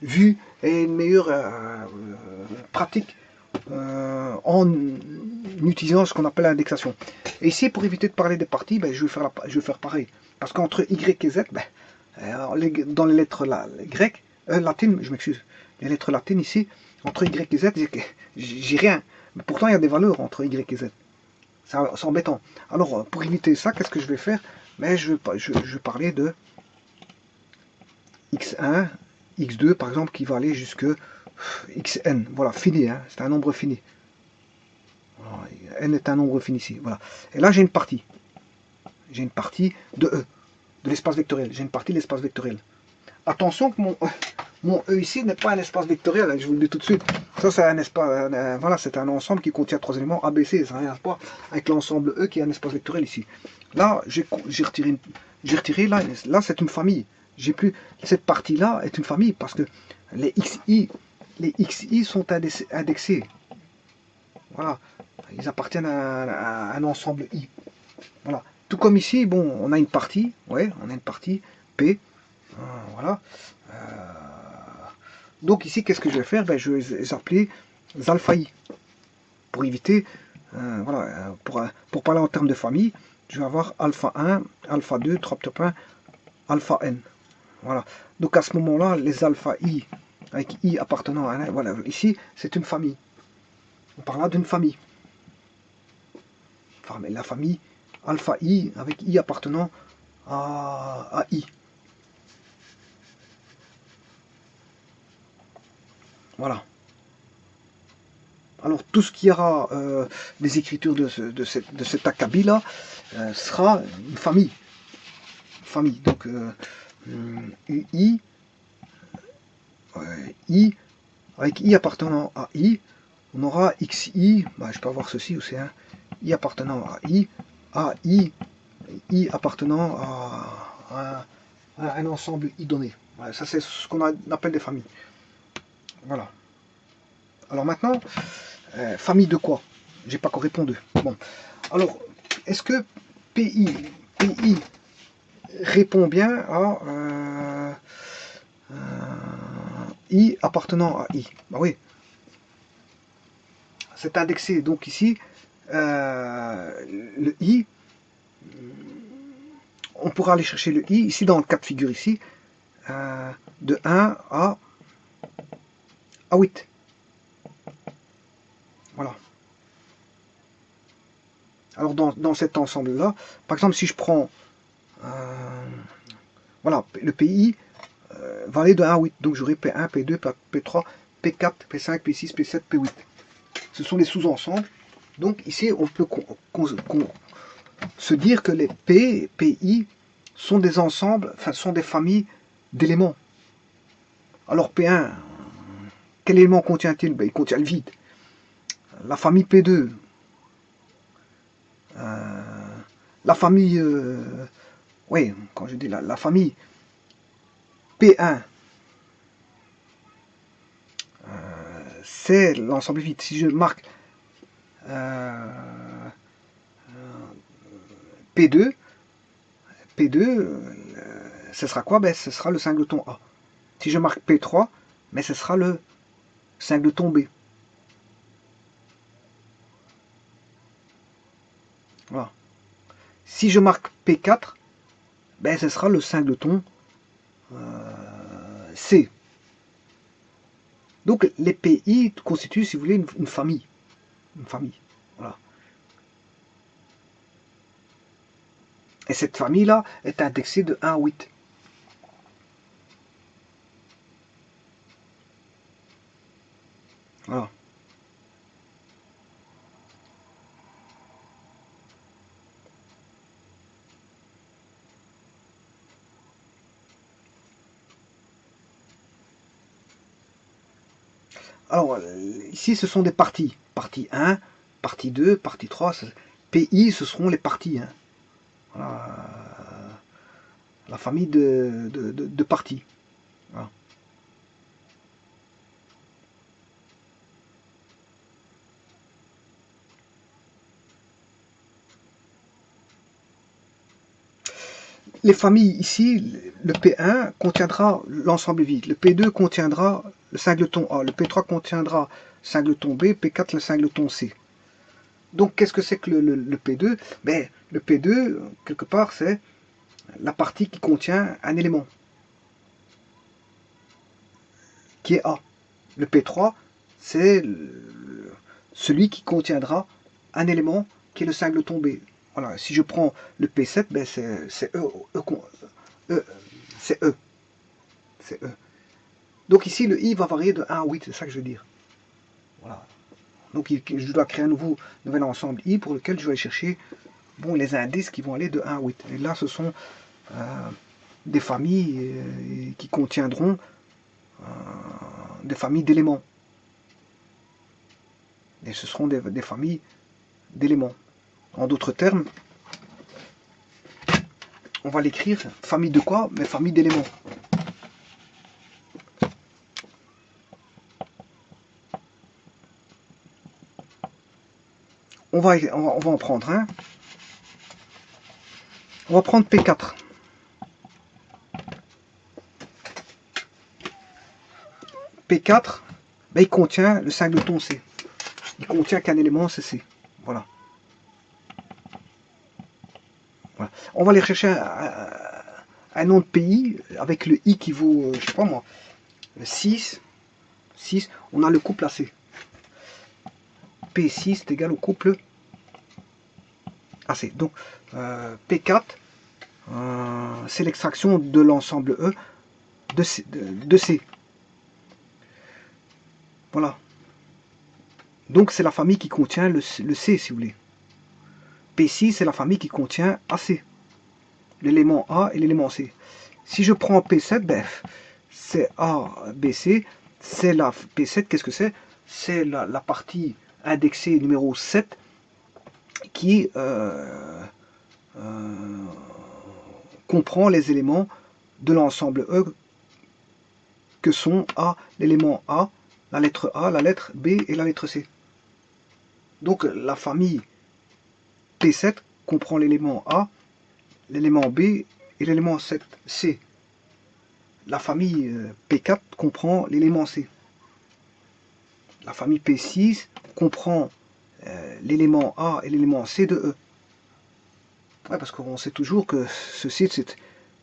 [SPEAKER 1] vue et une meilleure pratique en utilisant ce qu'on appelle l'indexation. Et ici, pour éviter de parler des parties, ben, je vais faire pareil. Parce qu'entre Y et Z, ben, dans les lettres grecques, latines, je m'excuse, les lettres latines ici, entre Y et Z, j'ai rien. Mais pourtant, il y a des valeurs entre Y et Z. C'est embêtant. Alors, pour éviter ça, qu'est-ce que je vais faire? Mais je vais parler de x1, x2, par exemple, qui va aller jusque xn. Voilà, fini, hein, c'est un nombre fini. Voilà, n est un nombre fini ici. Voilà. Et là, j'ai une partie. J'ai une partie de E, de l'espace vectoriel. J'ai une partie de l'espace vectoriel. Attention que mon E ici n'est pas un espace vectoriel, je vous le dis tout de suite. Ça, c'est un espace, voilà, c'est un ensemble qui contient 3 éléments ABC. Ça n'a rien à voir avec l'ensemble E qui est un espace vectoriel ici. Là, j'ai retiré, là c'est une famille. J'ai plus, cette partie-là est une famille parce que les XI sont indexés. Voilà, ils appartiennent à un ensemble I. Voilà. Tout comme ici, bon, on a une partie, ouais, on a une partie P. Voilà. Donc ici, qu'est-ce que je vais faire? Ben, je vais les appeler alpha I. Pour éviter, voilà, pour parler en termes de famille, je vais avoir alpha 1, alpha 2, 3 petits points, alpha n. Voilà. Donc à ce moment-là, les alpha I, avec I appartenant à 1, voilà, ici, c'est une famille. On parle là d'une famille. Enfin, mais la famille alpha I, avec I appartenant à I. Voilà. Alors tout ce qui aura des écritures de cet acabit là sera une famille. Donc UI, I avec I appartenant à I, on aura xi, bah, je peux avoir ceci aussi, hein, i appartenant à i appartenant à un ensemble i donné. Voilà, ça c'est ce qu'on appelle des familles. Voilà. Alors maintenant, famille de quoi? J'ai pas encore répondu. Bon. Alors, est-ce que PI répond bien à I appartenant à I? Bah oui. C'est indexé donc ici. Le I, on pourra aller chercher le I ici dans le cas de figure ici, de 1 à 8. Voilà. Alors dans cet ensemble-là, par exemple, si je prends voilà, le PI va aller de 1 à 8. Donc j'aurai P1, P2, P3, P4, P5, P6, P7, P8. Ce sont les sous-ensembles. Donc ici, on peut se dire que les P, PI sont des ensembles, enfin sont des familles d'éléments. Alors P1, quel élément contient-il? Ben, il contient le vide. La famille P2, la famille, oui, quand je dis la famille P1, c'est l'ensemble vide. Si je marque P2, ce sera quoi? Ben, ce sera le singleton A. Si je marque P3, mais ce sera le singleton B. Voilà. Si je marque P4, ben, ce sera le singleton C. Donc les PI constituent, si vous voulez, une famille. Une famille. Voilà. Et cette famille-là est indexée de 1 à 8. Voilà. Alors, ici, ce sont des parties. Partie 1, partie 2, partie 3. PI, ce seront les parties. Hein. Voilà. La famille de parties. Voilà. Les familles ici, le P1 contiendra l'ensemble vide, le P2 contiendra le singleton A, le P3 contiendra le singleton B, P4 le singleton C. Donc qu'est-ce que c'est que le P2? Ben, le P2, quelque part, c'est la partie qui contient un élément, qui est A. Le P3, c'est celui qui contiendra un élément qui est le singleton B. Voilà, si je prends le P7, ben c'est c'est E. C'est E. Donc ici, le I va varier de 1 à 8, c'est ça que je veux dire. Voilà. Donc je dois créer un nouvel ensemble I pour lequel je vais aller chercher bon, les indices qui vont aller de 1 à 8. Et là, ce sont des familles qui contiendront des familles d'éléments. Et ce seront des familles d'éléments. En d'autres termes, on va l'écrire famille de quoi? Mais famille d'éléments. On va en prendre un. On va prendre P4. P4, ben, il contient le singleton C. Il contient qu'un élément, c'est C. Voilà. Voilà. On va aller chercher un nom de pays avec le I qui vaut, je sais pas moi, 6. 6. On a le couple AC. P6 est égal au couple AC. Donc P4, c'est l'extraction de l'ensemble E de C. Voilà. Donc c'est la famille qui contient le C, si vous voulez. P6, c'est la famille qui contient AC. L'élément A et l'élément C. Si je prends P7, ben, c'est A, B, C. C'est la P7, qu'est-ce que c'est? c'est la partie indexée numéro 7 qui comprend les éléments de l'ensemble E que sont l'élément A, la lettre B et la lettre C. Donc la famille P7 comprend l'élément A, l'élément B et l'élément C. La famille P4 comprend l'élément C. La famille P6 comprend l'élément A et l'élément C de E. Ouais, parce qu'on sait toujours que ceci,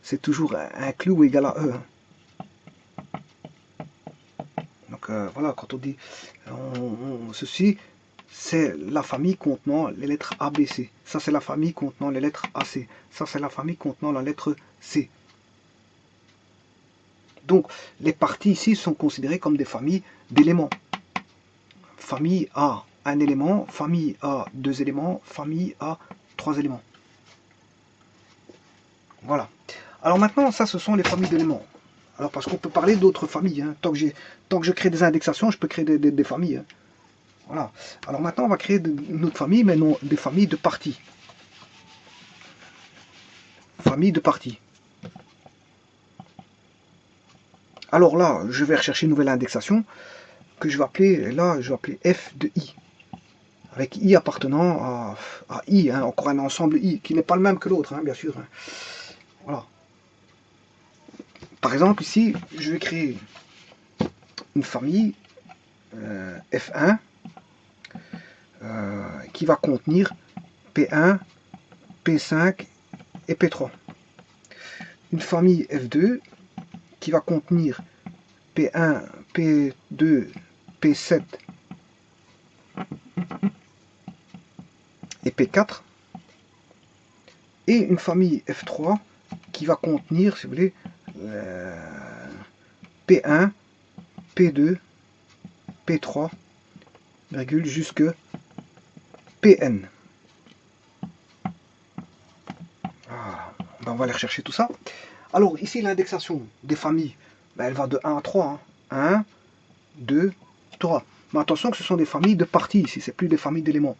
[SPEAKER 1] c'est toujours inclus ou égal à E. Donc voilà, quand on dit ceci, c'est la famille contenant les lettres A, B, C. Ça, c'est la famille contenant les lettres A, C. Ça, c'est la famille contenant la lettre C. Donc, les parties ici sont considérées comme des familles d'éléments. Famille A, un élément. Famille A, deux éléments. Famille A, trois éléments. Voilà. Alors maintenant, ça, ce sont les familles d'éléments. Alors, parce qu'on peut parler d'autres familles. Hein. Tant que je crée des indexations, je peux créer des familles. Hein. Voilà. Alors maintenant, on va créer une autre famille, mais non, des familles de parties. Famille de parties. Alors là, je vais rechercher une nouvelle indexation que je vais appeler, là, je vais appeler F de I. Avec I appartenant à I, hein, encore un ensemble I, qui n'est pas le même que l'autre, hein, bien sûr. Hein. Voilà. Par exemple, ici, je vais créer une famille F1 qui va contenir P1, P5 et P3. Une famille F2 qui va contenir P1, P2, P7 et P4. Et une famille F3 qui va contenir, si vous voulez, P1, P2, P3, virgule, jusque Pn. Voilà. Ben, on va aller rechercher tout ça. Alors, ici, l'indexation des familles, ben, elle va de 1 à 3. Hein. 1, 2, 3. Mais attention que ce sont des familles de parties ici, c'est plus des familles d'éléments.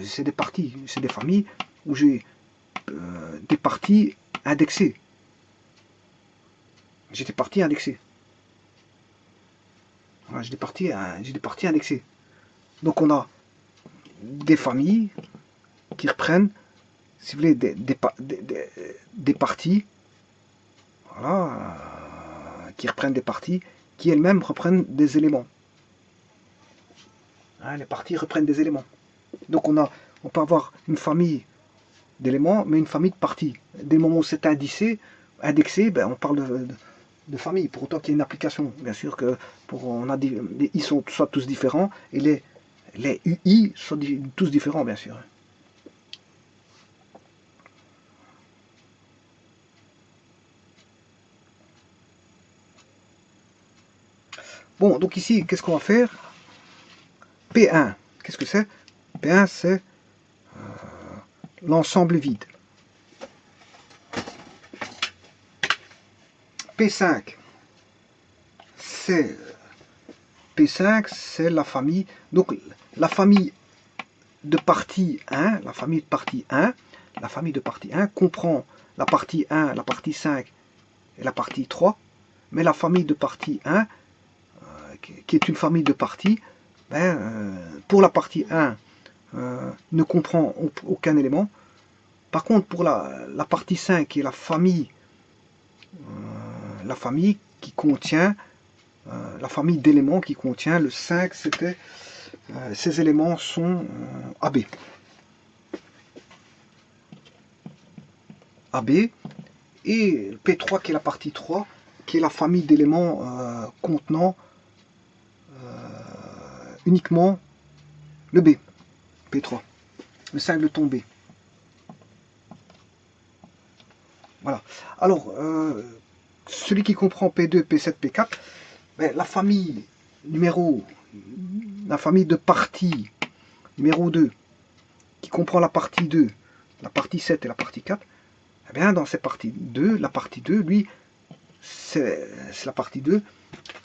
[SPEAKER 1] C'est des parties, c'est des familles où j'ai des parties indexées. J'ai des parties indexées. Voilà, j'ai des parties indexées. Donc on a des familles qui reprennent, si vous voulez, des parties, voilà, qui reprennent des parties, qui elles-mêmes reprennent des éléments. Hein, les parties reprennent des éléments. Donc on peut avoir une famille d'éléments, mais une famille de parties. Dès le moment où c'est indexé, ben, on parle de famille, pour autant qu'il y ait une application. Bien sûr que on a les I sont soit tous différents, et les UI sont tous différents, bien sûr. Bon, donc ici, qu'est-ce qu'on va faire? P1, qu'est-ce que c'est? P1, c'est l'ensemble vide. P5, c'est P5, c'est la famille. Donc la famille de partie 1, la famille de partie 1 comprend la partie 1, la partie 5 et la partie 3, mais la famille de partie 1, qui est une famille de parties, ben, pour la partie 1, ne comprend aucun élément. Par contre, pour la partie 5, qui est la famille qui contient, la famille d'éléments qui contient le 5, c'était, ces éléments sont AB. AB, et P3 qui est la partie 3, qui est la famille d'éléments contenant uniquement le B, P3, le singleton B. Voilà. Alors, celui qui comprend P2, P7, P4, ben, la famille de partie numéro 2, qui comprend la partie 2, la partie 7 et la partie 4, eh bien, dans cette partie 2, la partie 2, lui, c'est la partie 2,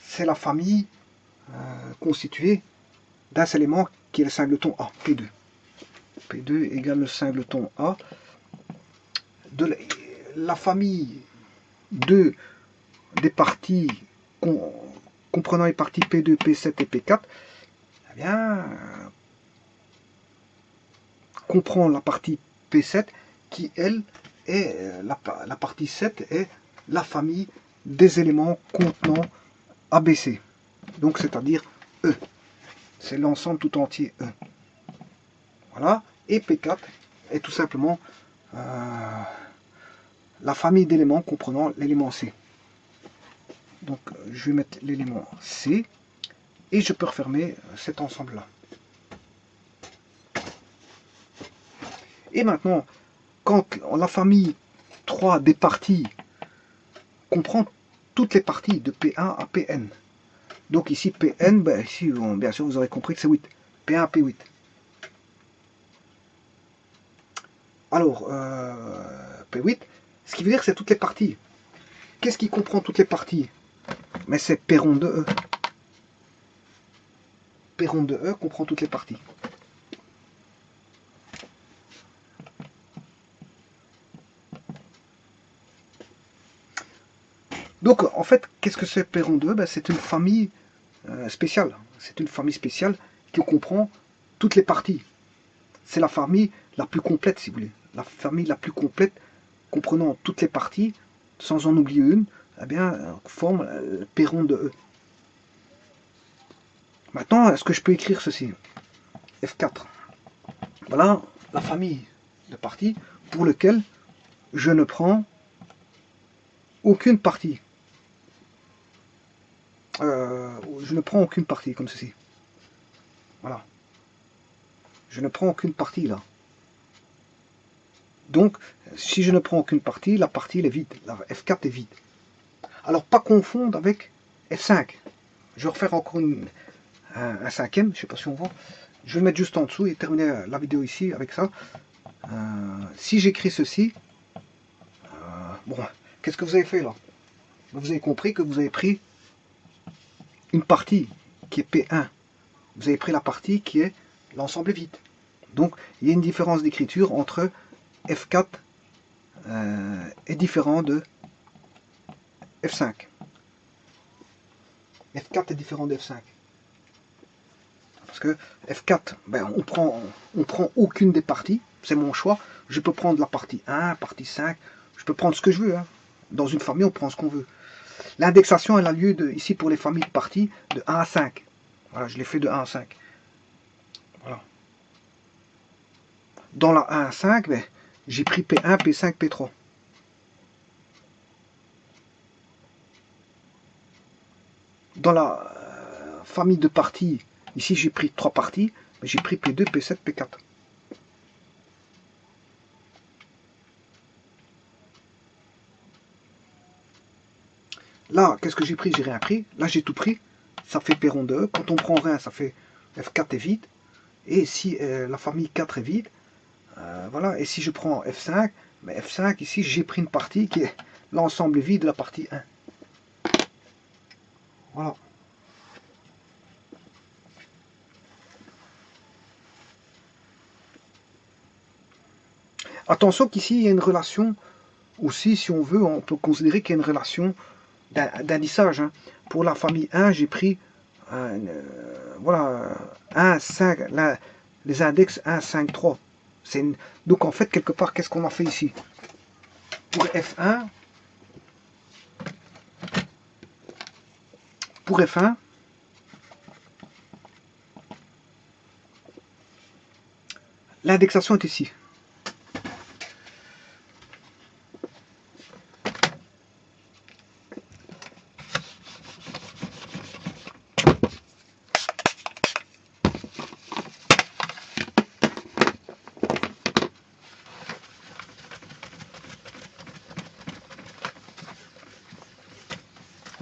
[SPEAKER 1] c'est la famille constituée d'un élément qui est le singleton A, P2. P2 égale le singleton A de la famille des parties comprenant les parties P2, P7 et P4, eh bien, comprend la partie P7 qui, elle, est la partie 7 est la famille des éléments contenant ABC. Donc, c'est-à-dire E. C'est l'ensemble tout entier E. Voilà. Et P4 est tout simplement la famille d'éléments comprenant l'élément C. Donc, je vais mettre l'élément C et je peux refermer cet ensemble-là. Et maintenant, quand la famille 3 des parties comprend toutes les parties de P1 à Pn. Donc ici Pn, ben ici, bien sûr vous aurez compris que c'est 8. P1 à P8. Alors, P8, ce qui veut dire que c'est toutes les parties. Qu'est-ce qui comprend toutes les parties? Mais c'est P rond de E. P rond de E comprend toutes les parties. Donc, en fait, qu'est-ce que c'est P rond de E? Ben, c'est une famille spéciale. C'est une famille spéciale qui comprend toutes les parties. C'est la famille la plus complète, si vous voulez. La famille la plus complète, comprenant toutes les parties, sans en oublier une, eh bien, forme P rond de E. Maintenant, est-ce que je peux écrire ceci? F4. Voilà la famille de parties pour lequel je ne prends aucune partie. Je ne prends aucune partie, comme ceci. Voilà. Je ne prends aucune partie, là. Donc, si je ne prends aucune partie, la partie elle est vide. La F4 est vide. Alors, pas confondre avec F5. Je vais refaire encore un cinquième, je ne sais pas si on voit. Je vais le mettre juste en dessous et terminer la vidéo ici avec ça. Si j'écris ceci, bon, qu'est-ce que vous avez fait là? Vous avez compris que vous avez pris une partie qui est P1. Vous avez pris la partie qui est l'ensemble vide. Donc, il y a une différence d'écriture entre F4 est différent de F5. F4 est différent de F5. Parce que F4, ben, on prend aucune des parties, c'est mon choix. Je peux prendre la partie 1, partie 5, je peux prendre ce que je veux. Hein. Dans une famille, on prend ce qu'on veut. L'indexation, elle a lieu ici pour les familles de parties de 1 à 5. Voilà, je l'ai fait de 1 à 5. Voilà. Dans la 1 à 5, ben, j'ai pris P1, P5, P3. Dans la famille de parties, ici j'ai pris 3 parties, mais j'ai pris P2, P7, P4. Là, qu'est-ce que j'ai pris? J'ai rien pris. Là, j'ai tout pris. Ça fait P rond de E. Quand on prend rien, ça fait F4 est vide. Et si la famille 4 est vide, voilà. Et si je prends F5, mais F5, ici, j'ai pris une partie qui est l'ensemble vide de la partie 1. Voilà. Attention qu'ici, il y a une relation aussi, si on veut, on peut considérer qu'il y a une relation d'indissage. Hein. Pour la famille 1, j'ai pris voilà, 1, 5, les index 1, 5, 3. Donc en fait, quelque part, qu'est-ce qu'on a fait ici? Pour F1, l'indexation est ici.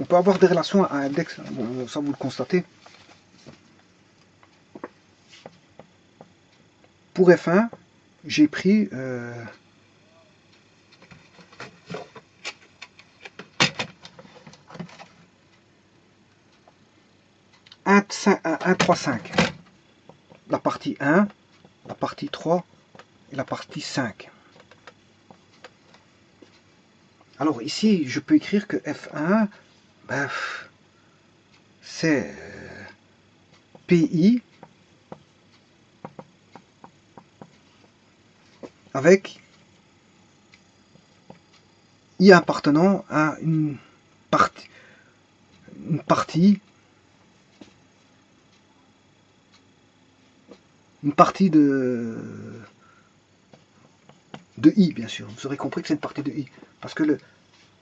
[SPEAKER 1] On peut avoir des relations à index, bon, ça vous le constatez. Pour F1, j'ai pris 1, 3, 5. partie 1, la partie 3 et la partie 5. Alors ici, je peux écrire que F1, ben, c'est PI avec I appartenant à une partie de I, bien sûr. Vous aurez compris que c'est une partie de I. Parce que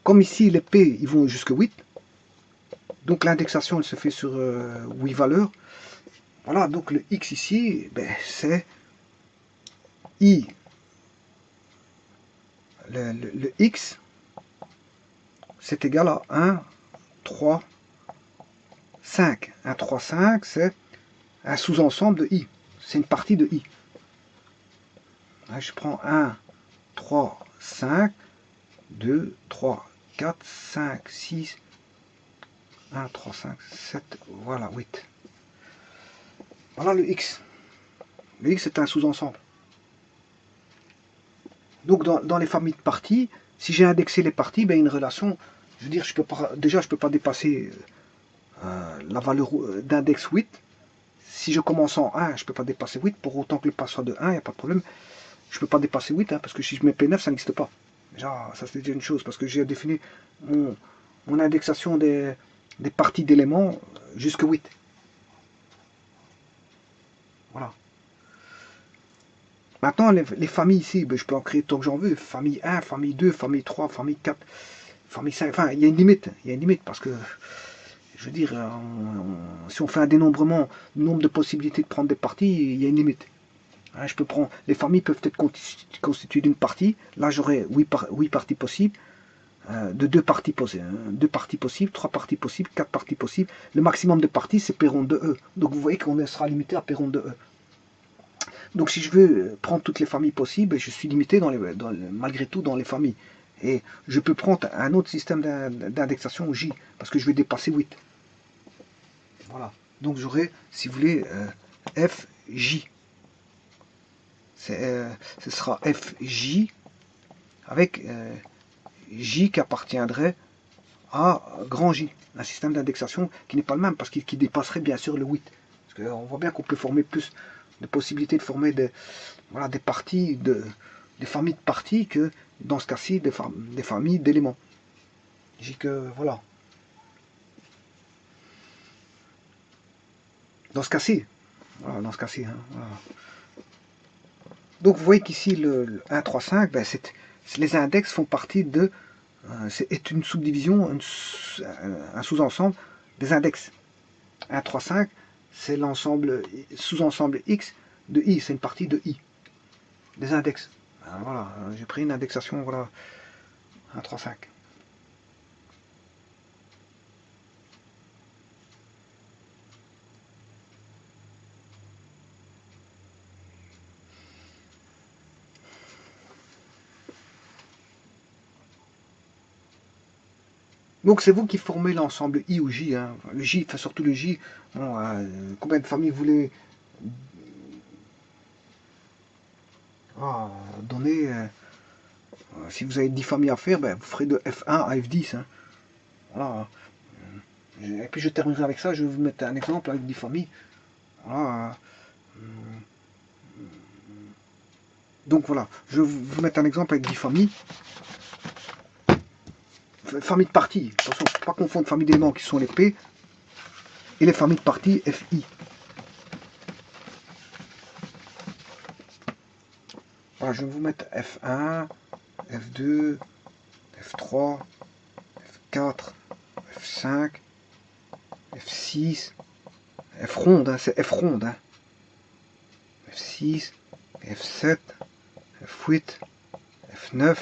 [SPEAKER 1] comme ici, les P, ils vont jusqu'à 8. Donc l'indexation, elle se fait sur 8 valeurs. Voilà, donc le X ici, ben, c'est I. Le X, c'est égal à 1, 3, 5. 1, 3, 5, c'est un sous-ensemble de I. C'est une partie de I. Là, je prends 1, 3, 5, 2, 3, 4, 5, 6, 1, 3, 5, 7, voilà, 8. Voilà le X. Le X est un sous-ensemble. Donc dans les familles de parties, si j'ai indexé les parties, ben, une relation, je veux dire, je peux pas, déjà je ne peux pas dépasser la valeur d'index 8. Si je commence en 1, je ne peux pas dépasser 8, pour autant que le pas soit de 1, il n'y a pas de problème. Je ne peux pas dépasser 8, hein, parce que si je mets P9, ça n'existe pas. Déjà, ça c'est déjà une chose, parce que j'ai défini mon indexation des parties d'éléments jusqu'à 8. Voilà. Maintenant, les familles ici, ben, je peux en créer tant que j'en veux. Famille 1, famille 2, famille 3, famille 4, famille 5. Enfin, il y a une limite. Il y a une limite parce que, je veux dire, si on fait un dénombrement, le nombre de possibilités de prendre des parties, il y a une limite. Hein, je peux prendre, les familles peuvent être constituées d'une partie. Là, j'aurai 8 parties possibles. De 2 parties possibles, 2 parties possibles, 3 parties possibles, 4 parties possibles. Le maximum de parties, c'est P ronde de E. Donc vous voyez qu'on sera limité à P ronde de E. Donc si je veux prendre toutes les familles possibles, je suis limité malgré tout dans les familles. Et je peux prendre un autre système d'indexation J, parce que je vais dépasser 8. Voilà. Donc j'aurai, si vous voulez, FJ. Ce sera FJ avec J qui appartiendrait à grand J. Un système d'indexation qui n'est pas le même, parce qu'il dépasserait bien sûr le 8. Parce qu'on voit bien qu'on peut former plus de possibilités de former des parties, des familles de parties que dans ce cas-ci des familles d'éléments. J'ai que voilà. Dans ce cas-ci, voilà, dans ce cas-ci, hein, voilà. Donc vous voyez qu'ici le 1, 3, 5, ben, les index font partie de c'est une subdivision, un sous-ensemble des index. 1, 3, 5, c'est l'ensemble sous-ensemble X de I, c'est une partie de I, des index. Alors voilà, j'ai pris une indexation, voilà, 1, 3, 5. Donc c'est vous qui formez l'ensemble I ou J. Hein. Le J, enfin surtout le J. Bon, combien de familles vous voulez donner si vous avez 10 familles à faire, ben, vous ferez de F1 à F10. Hein. Voilà. Et puis je terminerai avec ça, je vais vous mettre un exemple avec 10 familles. Voilà. Donc voilà, je vais vous mettre un exemple avec 10 familles. Famille de parties, attention, pas confondre famille d'éléments qui sont les P et les familles de parties FI. Voilà, je vais vous mettre F1, F2, F3, F4, F5, F6, F ronde, hein, c'est F ronde. Hein. F6, F7, F8, F9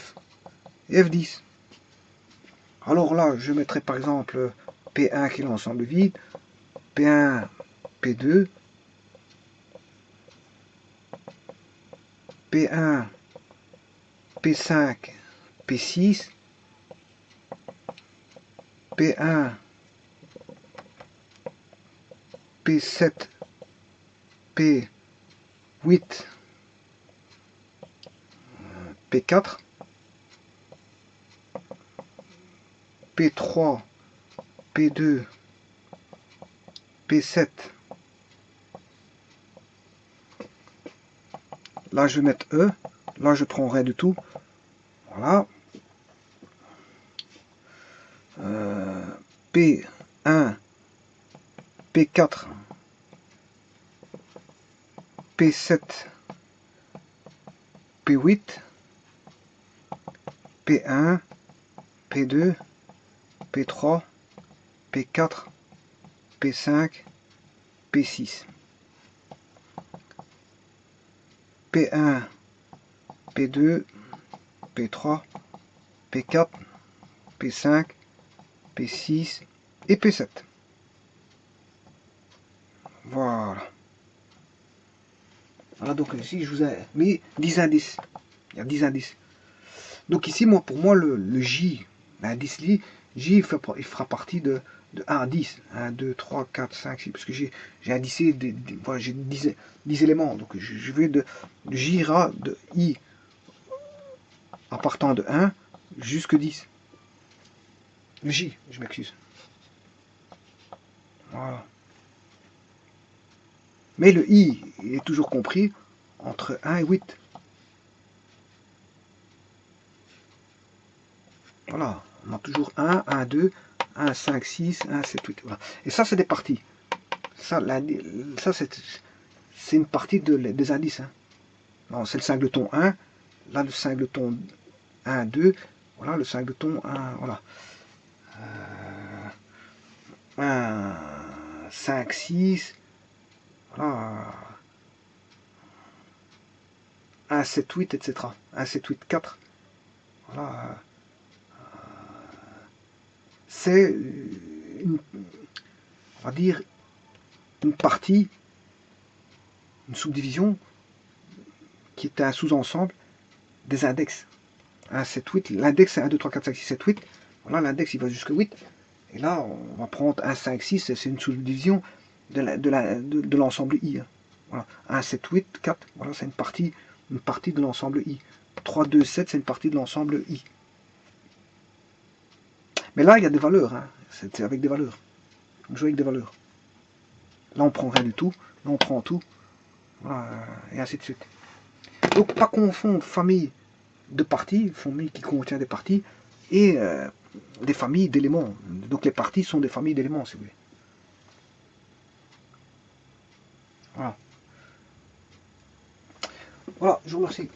[SPEAKER 1] et F10. Alors là, je mettrai par exemple P1 qui est l'ensemble vide, P1, P2, P1, P5, P6, P1, P7, P8, 8, P4, P3, P2, P7. Là, je vais mettre E. Là, je prends rien du tout. Voilà. P1, P4, P7, P8, P1, P2, P3, P4, P5, P6. P1, P2, P3, P4, P5, P6 et P7. Voilà. Voilà, donc ici je vous ai mis 10 indices. Il y a 10 indices. Donc ici, moi, pour moi, le J, l'indice J, il fera partie de 1 à 10. 1, 2, 3, 4, 5, 6. Parce que j'ai indicé, voilà, j'ai 10 éléments. Donc je vais de J ira de I en partant de 1 jusqu'à 10. Le J, je m'excuse. Voilà. Mais le I est toujours compris entre 1 et 8. Voilà, on a toujours 1, 1, 2, 1, 5, 6, 1, 7, 8. Voilà. Et ça, c'est des parties. Ça c'est une partie des indices. Hein. C'est le singleton 1, là le singleton 1, 2, voilà le singleton 1, voilà. 1, 5, 6, voilà. 1, 7, 8, etc. 1, 7, 8, 4. Voilà. C'est, on va dire, une partie, une subdivision qui est un sous-ensemble des index. 1, 7, 8. L'index c'est 1, 2, 3, 4, 5, 6, 7, 8. Voilà, l'index il va jusqu'à 8. Et là, on va prendre 1, 5, 6, c'est une subdivision de l'ensemble I. Hein. Voilà. 1, 7, 8, 4, voilà, c'est une partie de l'ensemble I. 3, 2, 7, c'est une partie de l'ensemble I. Mais là, il y a des valeurs. Hein. C'est avec des valeurs. On joue avec des valeurs. Là, on prend rien du tout. Là, on prend tout. Voilà, et ainsi de suite. Donc, pas confondre famille de parties, famille qui contient des parties, et des familles d'éléments. Donc, les parties sont des familles d'éléments, si vous voulez. Voilà. Voilà, je vous remercie.